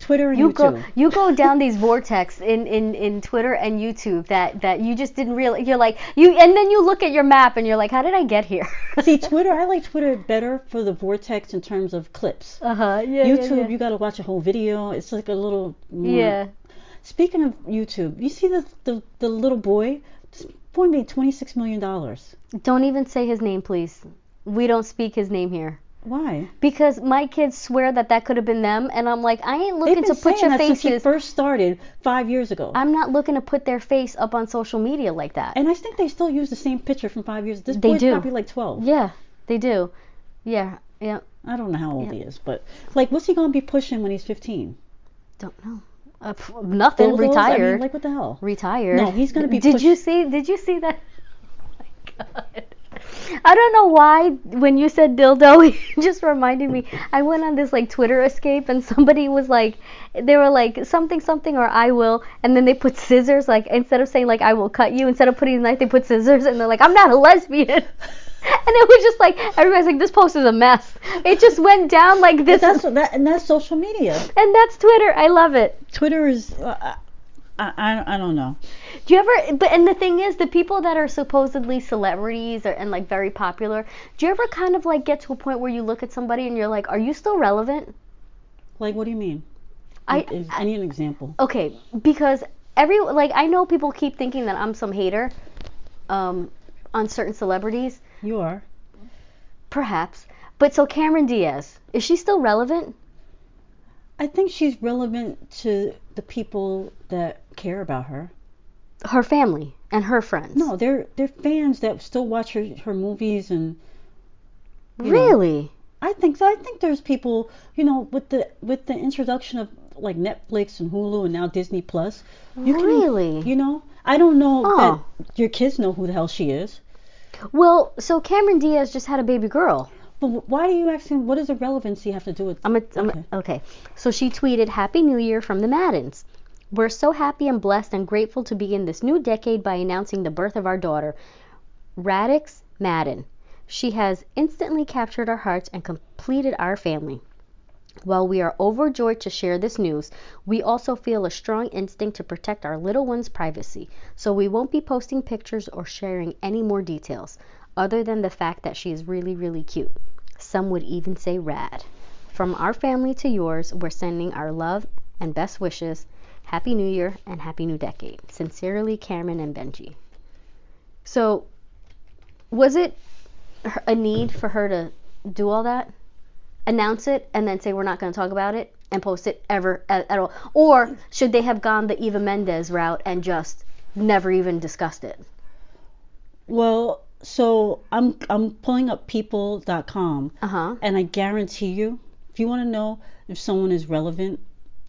Twitter and You YouTube. you go down these vortex in Twitter and YouTube that you just didn't realize. You're like and then you look at your map and you're like, how did I get here? See, Twitter, I like Twitter better for the vortex in terms of clips. Yeah. YouTube, you got to watch a whole video. It's like a little more. Yeah. Speaking of YouTube, you see the little boy? This boy made $26 million. Don't even say his name, please. We don't speak his name here. Why? Because my kids swear that could have been them, and I'm like, I ain't looking to put your that since you faces. first started 5 years ago. I'm not looking to put their face up on social media like that. And I think they still use the same picture from 5 years. This They boy's do. probably like 12. Yeah, they do. Yeah, yeah. I don't know how old he is, but like, what's he gonna be pushing when he's 15? Don't know. Nothing. Dildos? Retired. I mean, like, what the hell? Retired. No, he's gonna be. Did you see that? Oh my god. I don't know why when you said dildo, it just reminded me. I went on this like Twitter escape, and somebody was like, they were like something or I will, and then they put scissors, like instead of saying like I will cut you, instead of putting a knife, they put scissors, and they're like, I'm not a lesbian. And it was just like, everybody's like, this post is a mess. It just went down like this. And that's social media. And that's Twitter. I love it. Twitter is, I don't know. Do you ever, and the thing is, the people that are supposedly celebrities and like very popular, do you ever kind of like get to a point where you look at somebody and you're like, are you still relevant? Like, what do you mean? I need an example. Okay, because I know people keep thinking that I'm some hater on certain celebrities. You are. Perhaps. But so Cameron Diaz, is she still relevant? I think she's relevant to the people that care about her. Her family and her friends. No, they're fans that still watch her movies and. Really? Know, I think so. I think there's people, with the introduction of like Netflix and Hulu and now Disney Plus. Really? I don't know that your kids know who the hell she is. Well, so Cameron Diaz just had a baby girl. But why are you asking? What does the relevancy have to do with? Okay. So she tweeted, "Happy New Year from the Maddens. We're so happy and blessed and grateful to begin this new decade by announcing the birth of our daughter, Radix Madden. She has instantly captured our hearts and completed our family. While we are overjoyed to share this news, we also feel a strong instinct to protect our little one's privacy, so we won't be posting pictures or sharing any more details, other than the fact that she is really, really cute. Some would even say rad. From our family to yours, we're sending our love and best wishes. Happy New Year and Happy New Decade. Sincerely, Cameron and Benji." So, was it a need for her to do all that? Announce it and then say we're not going to talk about it and post it ever at all? Or should they have gone the Eva Mendes route and just never even discussed it? Well, so I'm pulling up people.com, and I guarantee you, if you want to know if someone is relevant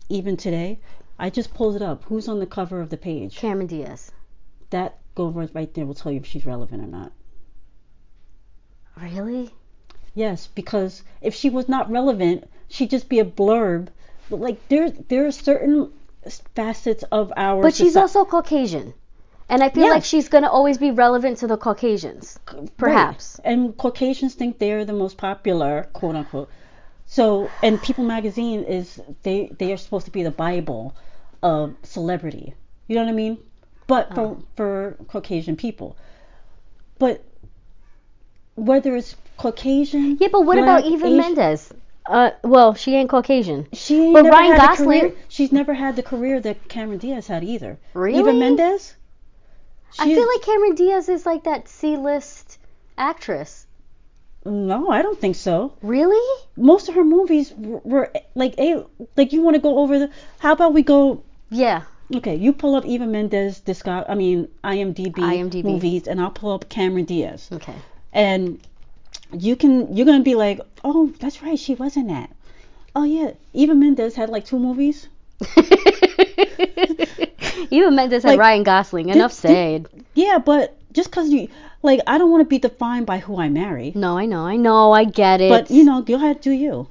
even today, I just pulled it up. Who's on the cover of the page? Cameron Diaz. That go right there will tell you if she's relevant or not. Really? Yes, because if she was not relevant, she'd just be a blurb. But like there are certain facets of our But she's also Caucasian. And I feel like she's going to always be relevant to the Caucasians, perhaps. Right. And Caucasians think they're the most popular, quote unquote. So, and People Magazine they are supposed to be the Bible of celebrity. You know what I mean? But for Caucasian people. But whether it's Caucasian. Yeah, but what Black, about Eva Asian, Mendes? Well, she ain't Caucasian. She ain't but never Ryan had Gosling. She's never had the career that Cameron Diaz had either. Really? Eva Mendes? I feel like Cameron Diaz is like that C-list actress. No, I don't think so. Really? Most of her movies were like you want to go over the. How about we go? Yeah. Okay, you pull up Eva Mendes IMDb movies, and I'll pull up Cameron Diaz. Okay. And you're gonna be like, oh, that's right, she was in that. Oh yeah, Eva Mendes had like 2 movies. Eva Mendes had Ryan Gosling. Enough said. Yeah, but just because you I don't want to be defined by who I marry. No, I know, I get it. But go ahead, do you.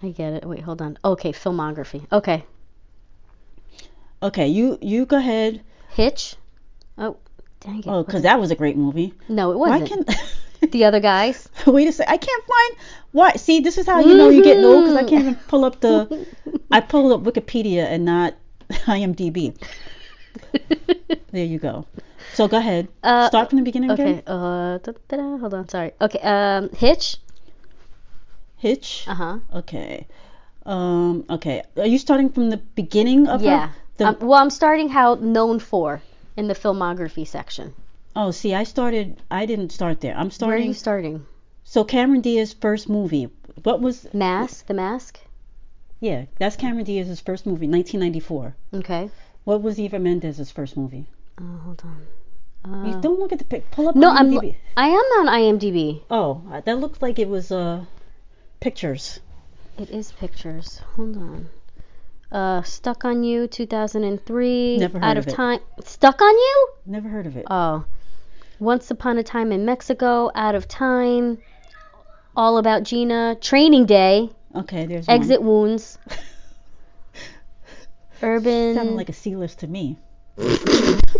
I get it. Wait, hold on. Okay, filmography. Okay. Okay, you go ahead. Hitch. Oh, dang it. Oh, because that was a great movie. No, it wasn't. Why can't the other guys? Wait a second. I can't find why. See, this is how you know you're getting old, because I can't even pull up I pulled up Wikipedia and not IMDb. There you go. So go ahead. Start from the beginning again. Okay. Hold on. Sorry. Okay. Hitch. Hitch. Okay. Okay. Are you starting from the beginning of her? Well, I'm starting how known for in the filmography section. Oh, see, I didn't start there. I'm starting. Where are you starting? So Cameron Diaz's first movie, What was The Mask. Yeah, that's Cameron Diaz's first movie, 1994. Okay. What was Eva Mendes's first movie? Hold on. You don't look at the pic. Pull up No, IMDb. I am on IMDb. Oh, that looked like it was pictures. It is pictures. Hold on. Stuck on You, 2003. Never heard Out of of it. Time. Stuck on You? Never heard of it. Oh. Once Upon a Time in Mexico, Out of Time. All About Gina, Training Day, Okay, there's Exit one. Wounds. Urban. Sounded like a C-list to me.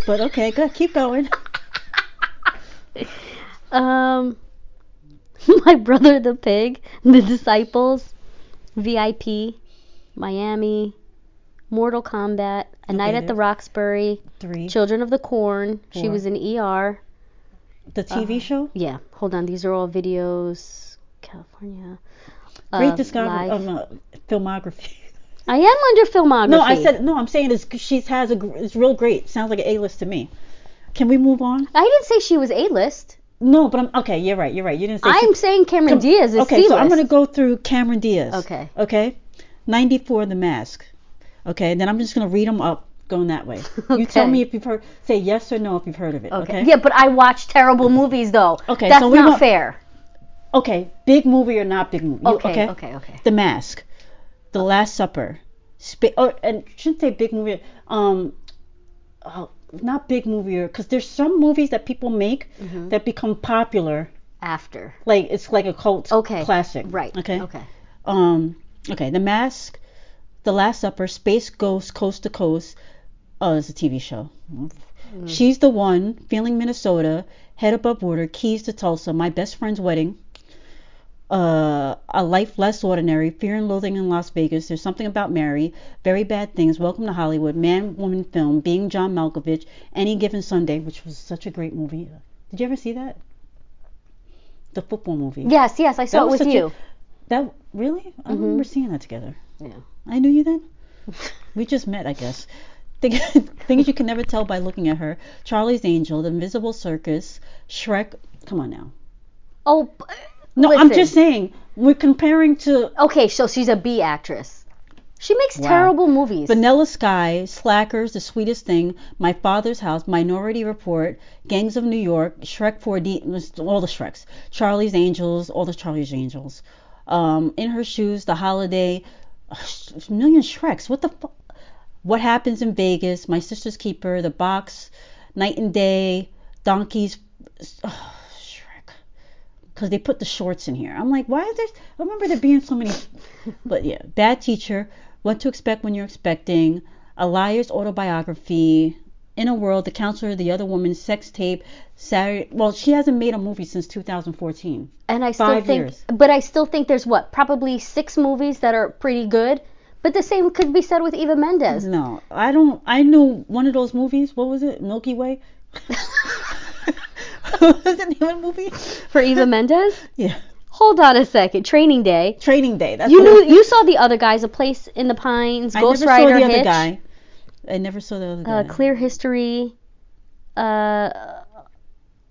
But okay, good. Keep going. My Brother the Pig, The Disciples, VIP, Miami, Mortal Kombat, A Night at the Roxbury, 3. Children of the Corn. She 4. was in ER. The TV show? Yeah, hold on. These are all videos. California. Great discovery. Live. Filmography. I am under filmography. I'm saying it's real great. Sounds like an A-list to me. Can we move on? I didn't say she was A-list. No, but okay, you're right. You didn't say I'm saying Cameron Diaz is okay, C-list. so I'm going to go through Cameron Diaz. Okay. 94, The Mask. Okay, then I'm just going to read them up going that way. Okay. You tell me if you've heard, say yes or no if you've heard of it. Okay. Yeah, but I watch terrible movies though. Okay, That's so we not want- fair. Okay, big movie or not big movie? Okay. The Mask, The Last Supper, and shouldn't say big movie. Not big movie, because there's some movies that people make that become popular After. like it's like a cult classic. Right. Okay. Okay. Okay. The Mask, The Last Supper, Space Ghost, Coast to Coast. Oh, it's a TV show. She's the One, Feeling Minnesota, Head Above Water, Keys to Tulsa, My Best Friend's Wedding. A Life Less Ordinary, Fear and Loathing in Las Vegas, There's Something About Mary, Very Bad Things, Welcome to Hollywood, Man, Woman Film, Being John Malkovich, Any Given Sunday, which was such a great movie. Did you ever see that? The football movie. Yes, I saw it with you. Really? I remember seeing that together. Yeah. I knew you then? We just met, I guess. Things you can never tell by looking at her. Charlie's Angel, The Invisible Circus, Shrek. Come on now. Oh, No, listen. I'm just saying. We're comparing to Okay, so she's a B actress. She makes terrible movies. Vanilla Sky, Slackers, The Sweetest Thing, My Father's House, Minority Report, Gangs of New York, Shrek 4D, all the Shreks, Charlie's Angels, all the Charlie's Angels, In Her Shoes, The Holiday, a million Shreks. What the fuck? What Happens in Vegas, My Sister's Keeper, The Box, Night and Day, Donkeys. Shrek. Because they put the shorts in here. I'm like, why is there? I remember there being so many. But yeah, Bad Teacher, What to Expect When You're Expecting, A Liar's Autobiography, In a World, The Counselor, The Other Woman, Sex Tape, Saturday. Well, she hasn't made a movie since 2014. And I still 5 think, years. but I still think there's probably 6 movies that are pretty good. But the same could be said with Eva Mendes. No, I don't. I knew one of those movies. What was it? Milky Way. What was the name of the movie? For Eva Mendes? Yeah. Hold on a second. Training Day. Training Day. That's You saw the other guys, A Place in the Pines, Ghost I never Rider, saw the Hitch, other guy. I never saw the other guy. Clear History,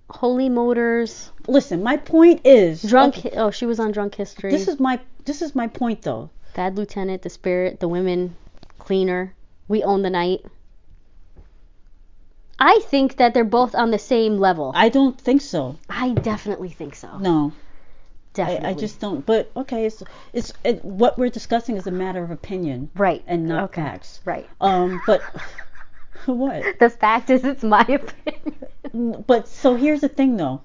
Holy Motors, Listen, my point is Drunk. okay, Oh, she was on Drunk History. this is my point though. Bad Lieutenant, The Spirit, The Women, Cleaner, We Own the Night. I think that they're both on the same level. I don't think so. I definitely think so. No. Definitely. I just don't. But okay, what we're discussing is a matter of opinion, Right. and not facts. Right. But what? The fact is, it's my opinion. But so here's the thing, though.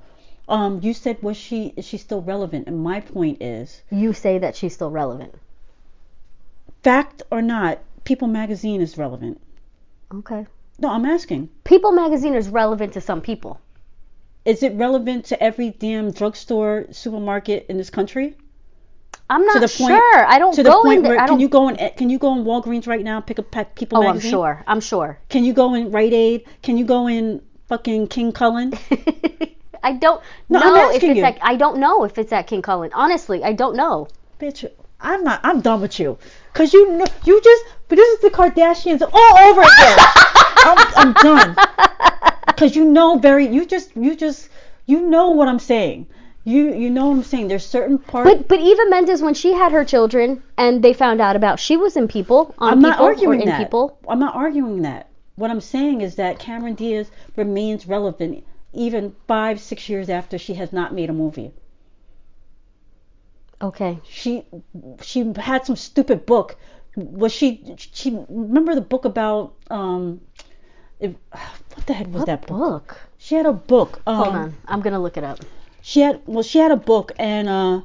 You said is she still relevant? And my point is, You say that she's still relevant. fact or not, People Magazine is relevant. Okay. No, I'm asking. People Magazine is relevant to some people. Is it relevant to every damn drugstore, supermarket in this country? I'm not to the point, sure. I don't to the go point in there. where I don't. can you go in Walgreens right now and pick up People Oh, Magazine? I'm sure. Can you go in Rite Aid? Can you go in fucking King Cullen? I don't No, know I'm if asking it's you. at, I don't know if it's at King Cullen. Honestly, I don't know. Bitch, I'm done with you. Cause but this is the Kardashians all over again. I'm done. Cause you know what I'm saying. You know what I'm saying? There's certain parts. But Eva Mendes, when she had her children and they found out about, she was in People, on I'm not People, or arguing in that. People. I'm not arguing that. What I'm saying is that Cameron Diaz remains relevant even 5-6 years after she has not made a movie. Okay. She had some stupid book. Was she remember the book about what the heck was What that book? book? She had a book. Hold on, I'm gonna look it up. She had a book, and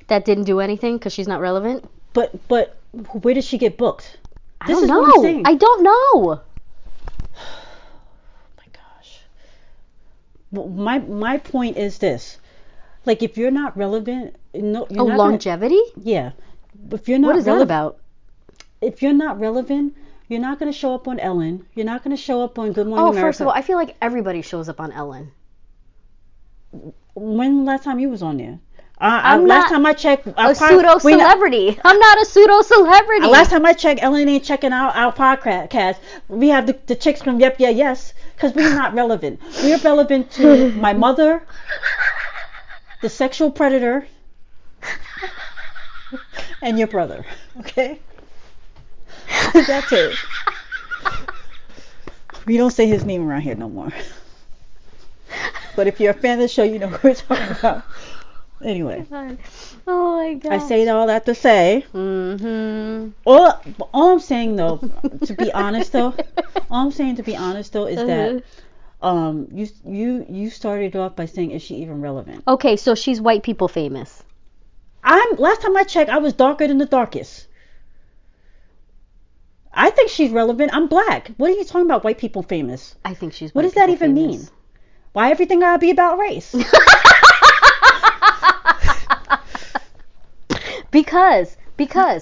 That didn't do anything because she's not relevant. but where did she get booked? I This don't is know. what I'm saying. I don't know. My gosh. My point is this: like, if you're not relevant, no, you're not Longevity? yeah. If you're not What is that about? If you're not relevant, you're not going to show up on Ellen. You're not going to show up on Good Morning America. First of all, I feel like everybody shows up on Ellen. When last time you was on there? I'm last not time I checked, a pseudo celebrity. I'm not a pseudo celebrity. Last time I checked, Ellen ain't checking out our podcast. We have the chicks from Yep Yeah Yes, because we're not relevant. We're relevant to my mother, the sexual predator, and your brother. Okay, that's it. We don't say his name around here no more. But if you're a fan of the show, you know who we're talking about. Anyway. Oh my god. I say all that to say. Mm-hmm. All I'm saying though, to be honest though, is that you started off by saying, is she even relevant? Okay, so she's white people famous. Last time I checked, I was darker than the darkest. I think she's relevant. I'm black. What are you talking about, white people famous? I think she's What white does that people even famous. mean? Why everything gotta be about race? Because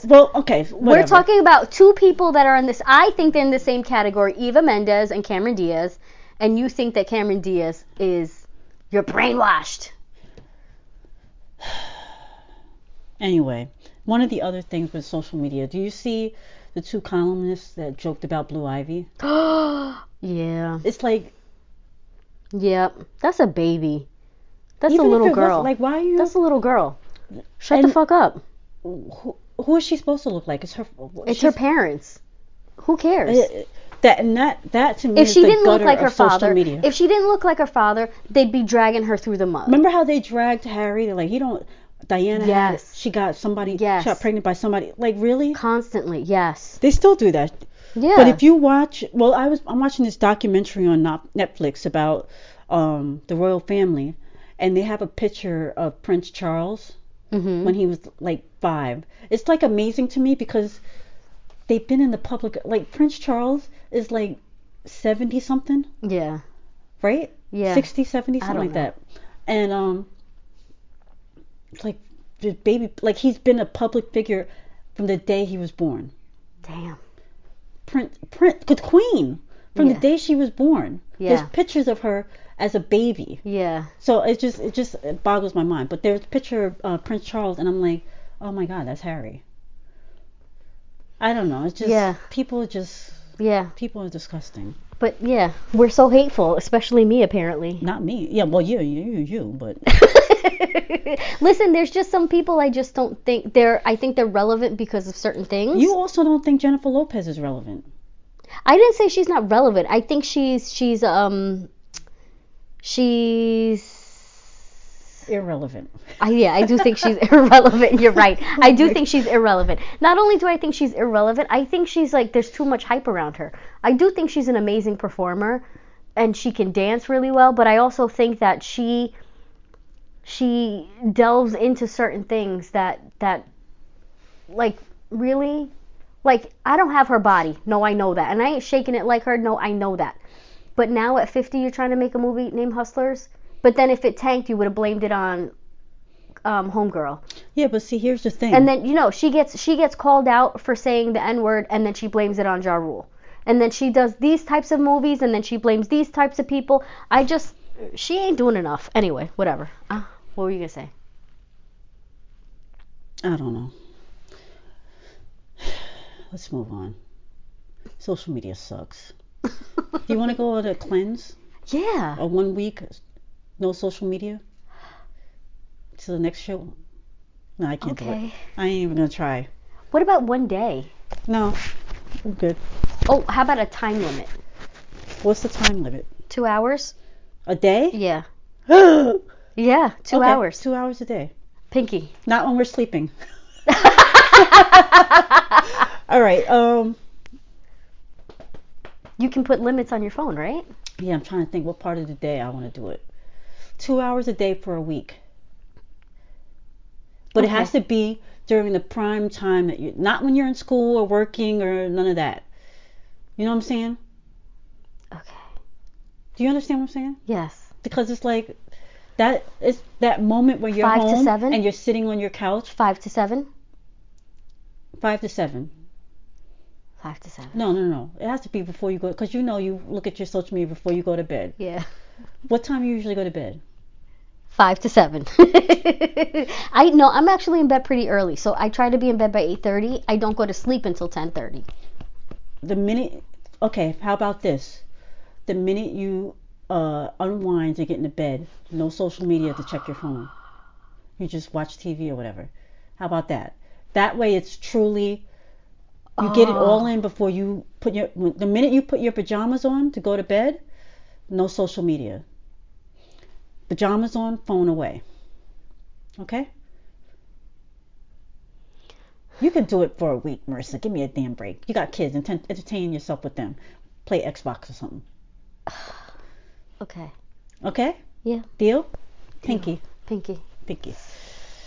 well, okay, whatever. we're talking about two people that are in this. I think they're in the same category, Eva Mendes and Cameron Diaz, and you think that Cameron Diaz is, you're brainwashed. Anyway, one of the other things with social media, do you see the two columnists that joked about Blue Ivy? Yeah. It's like, Yep. That's a baby. That's a even if little it girl. wasn't, like, why are you? That's a little girl. Shut And the fuck up. Who is she supposed to look like? It's her parents. Who cares? That to me If is she the didn't look gutter like of her social father, media. if she didn't look like her father, they'd be dragging her through the mud. Remember how they dragged Harry? They're like, Diana. Yes. She got somebody. Yes. She got pregnant by somebody. Like, really? Constantly, yes. They still do that. Yeah. But if you watch, I'm watching this documentary on Netflix about the royal family, and they have a picture of Prince Charles when he was like 5. It's like amazing to me because they've been in the public. Like, Prince Charles is like 70 something. Yeah. Right? Yeah. 60, 70, something like that. And it's like the baby, like, he's been a public figure from the day he was born. Damn. The Queen, from the day she was born. Yeah. There's pictures of her as a baby. Yeah. So it boggles my mind. But there's a picture of Prince Charles, and I'm like, oh my God, that's Harry. I don't know. It's just people are disgusting. But yeah, we're so hateful, especially me apparently. Not me. Yeah, well, you, but. Listen, there's just some people I just don't think I think they're relevant because of certain things. You also don't think Jennifer Lopez is relevant. I didn't say she's not relevant. I think she's irrelevant. I do think she's irrelevant. You're right. I do think she's irrelevant. Not only do I think she's irrelevant, I think she's like, there's too much hype around her. I do think she's an amazing performer and she can dance really well, but I also think that she delves into certain things that like, really, like, I don't have her body. No, I know that. And I ain't shaking it like her. No, I know that. But now at 50, you're trying to make a movie named Hustlers? But then if it tanked, you would have blamed it on Homegirl. Yeah, but see, here's the thing. And then, she gets called out for saying the N-word, and then she blames it on Ja Rule. And then she does these types of movies, and then she blames these types of people. She ain't doing enough. Anyway, whatever. What were you going to say? I don't know. Let's move on. Social media sucks. Do you want to go on a cleanse? Yeah. A 1 week, no social media? to the next show. No, I can't do it. Okay. I ain't even gonna try. What about one day? No, I'm good. Oh, how about a time limit? What's the time limit? 2 hours? A day? Yeah. Okay, Yeah, 2 hours. 2 hours a day. Pinky. Not when we're sleeping. All right. You can put limits on your phone, right? Yeah, I'm trying to think what part of the day I want to do it. 2 hours a day for a week. But Okay. it has to be during the prime time that you, not when you're in school or working or none of that. You know what I'm saying? Okay. Do you understand what I'm saying? Yes. Because it's like that is that moment where you're 5 to home 7? and you're sitting on your couch. 5 to 7? 5 to 7. 5 to 7. No. It has to be before you go, because you know you look at your social media before you go to bed. Yeah. What time do you usually go to bed? 5 to 7. I'm actually in bed pretty early, so I try to be in bed by 8:30. I don't go to sleep until 10:30. The minute, okay, how about this? The minute you unwind to get into bed, no social media to check your phone. You just watch TV or whatever. How about that? That way it's truly, you get it all in before you put the minute you put your pajamas on to go to bed, no social media. Pajamas on, phone away. Okay? You could do it for a week, Marissa. Give me a damn break. You got kids, and entertain yourself with them. Play Xbox or something. Okay. Okay? Yeah. Deal? Pinky. Pinky. Pinky.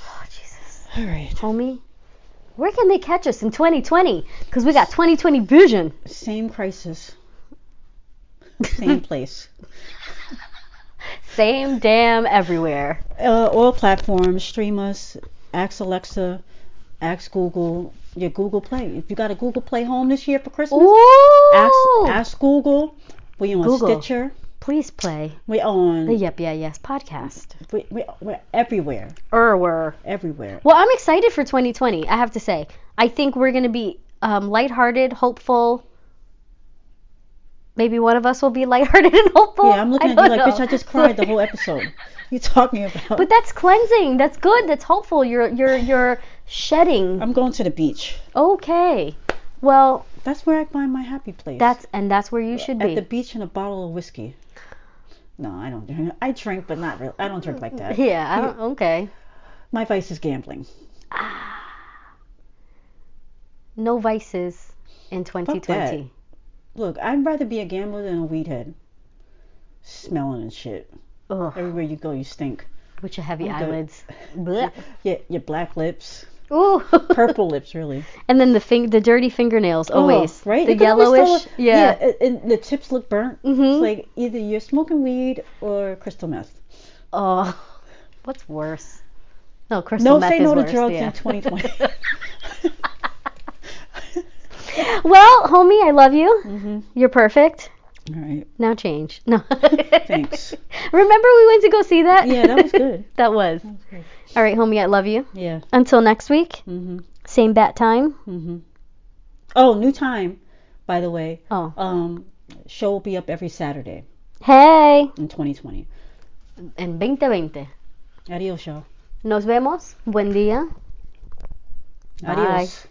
Oh, Jesus. All right. Homie, where can they catch us in 2020? Because we got 2020 vision. Same crisis. Same place. Same damn everywhere. All platforms. Stream us. Ask Alexa. Ask Google. Your Google Play. If you got a Google Play home this year for Christmas, Ooh! ask Google. We on Google. Stitcher. Please play We on. the Yep Yeah Yes podcast. We're everywhere. We're. Everywhere. Well, I'm excited for 2020, I have to say. I think we're going to be lighthearted, hopeful. Maybe one of us will be lighthearted and hopeful. Yeah, I'm looking at you like, bitch, I just cried the whole episode. You talking about? But that's cleansing. That's good. That's hopeful. You're shedding. I'm going to the beach. Okay. Well, That's where I find my happy place. that's where you should be. At the beach and a bottle of whiskey. No, I don't drink. I drink, but not really. I don't drink like that. Yeah, okay. My vice is gambling. No vices in 2020. Look, I'd rather be a gambler than a weed head. Smelling and shit. Ugh, Everywhere you go, you stink. with your heavy I'm good. eyelids. Blech. Yeah, your black lips. Ooh. Purple lips, really. And then the dirty fingernails always. Oh, right? The You can always yellowish. tell- Yeah. And the tips look burnt. Mhm. It's like either you're smoking weed or crystal meth. Oh, what's worse? No, crystal meth say is no to worse, drugs yeah. in 2020. Well, homie, I love you. Mm-hmm. You're perfect. All right. Now change. No. Thanks. Remember we went to go see that? Yeah, that was good. That was. That was good. All right, homie, I love you. Yeah. Until next week, Mm-hmm. same bat time. Mm-hmm. Oh, new time, by the way. Oh. Show will be up every Saturday Hey, in 2020. en 2020. Adios, y'all. Nos vemos. Buen día. Bye. Adios.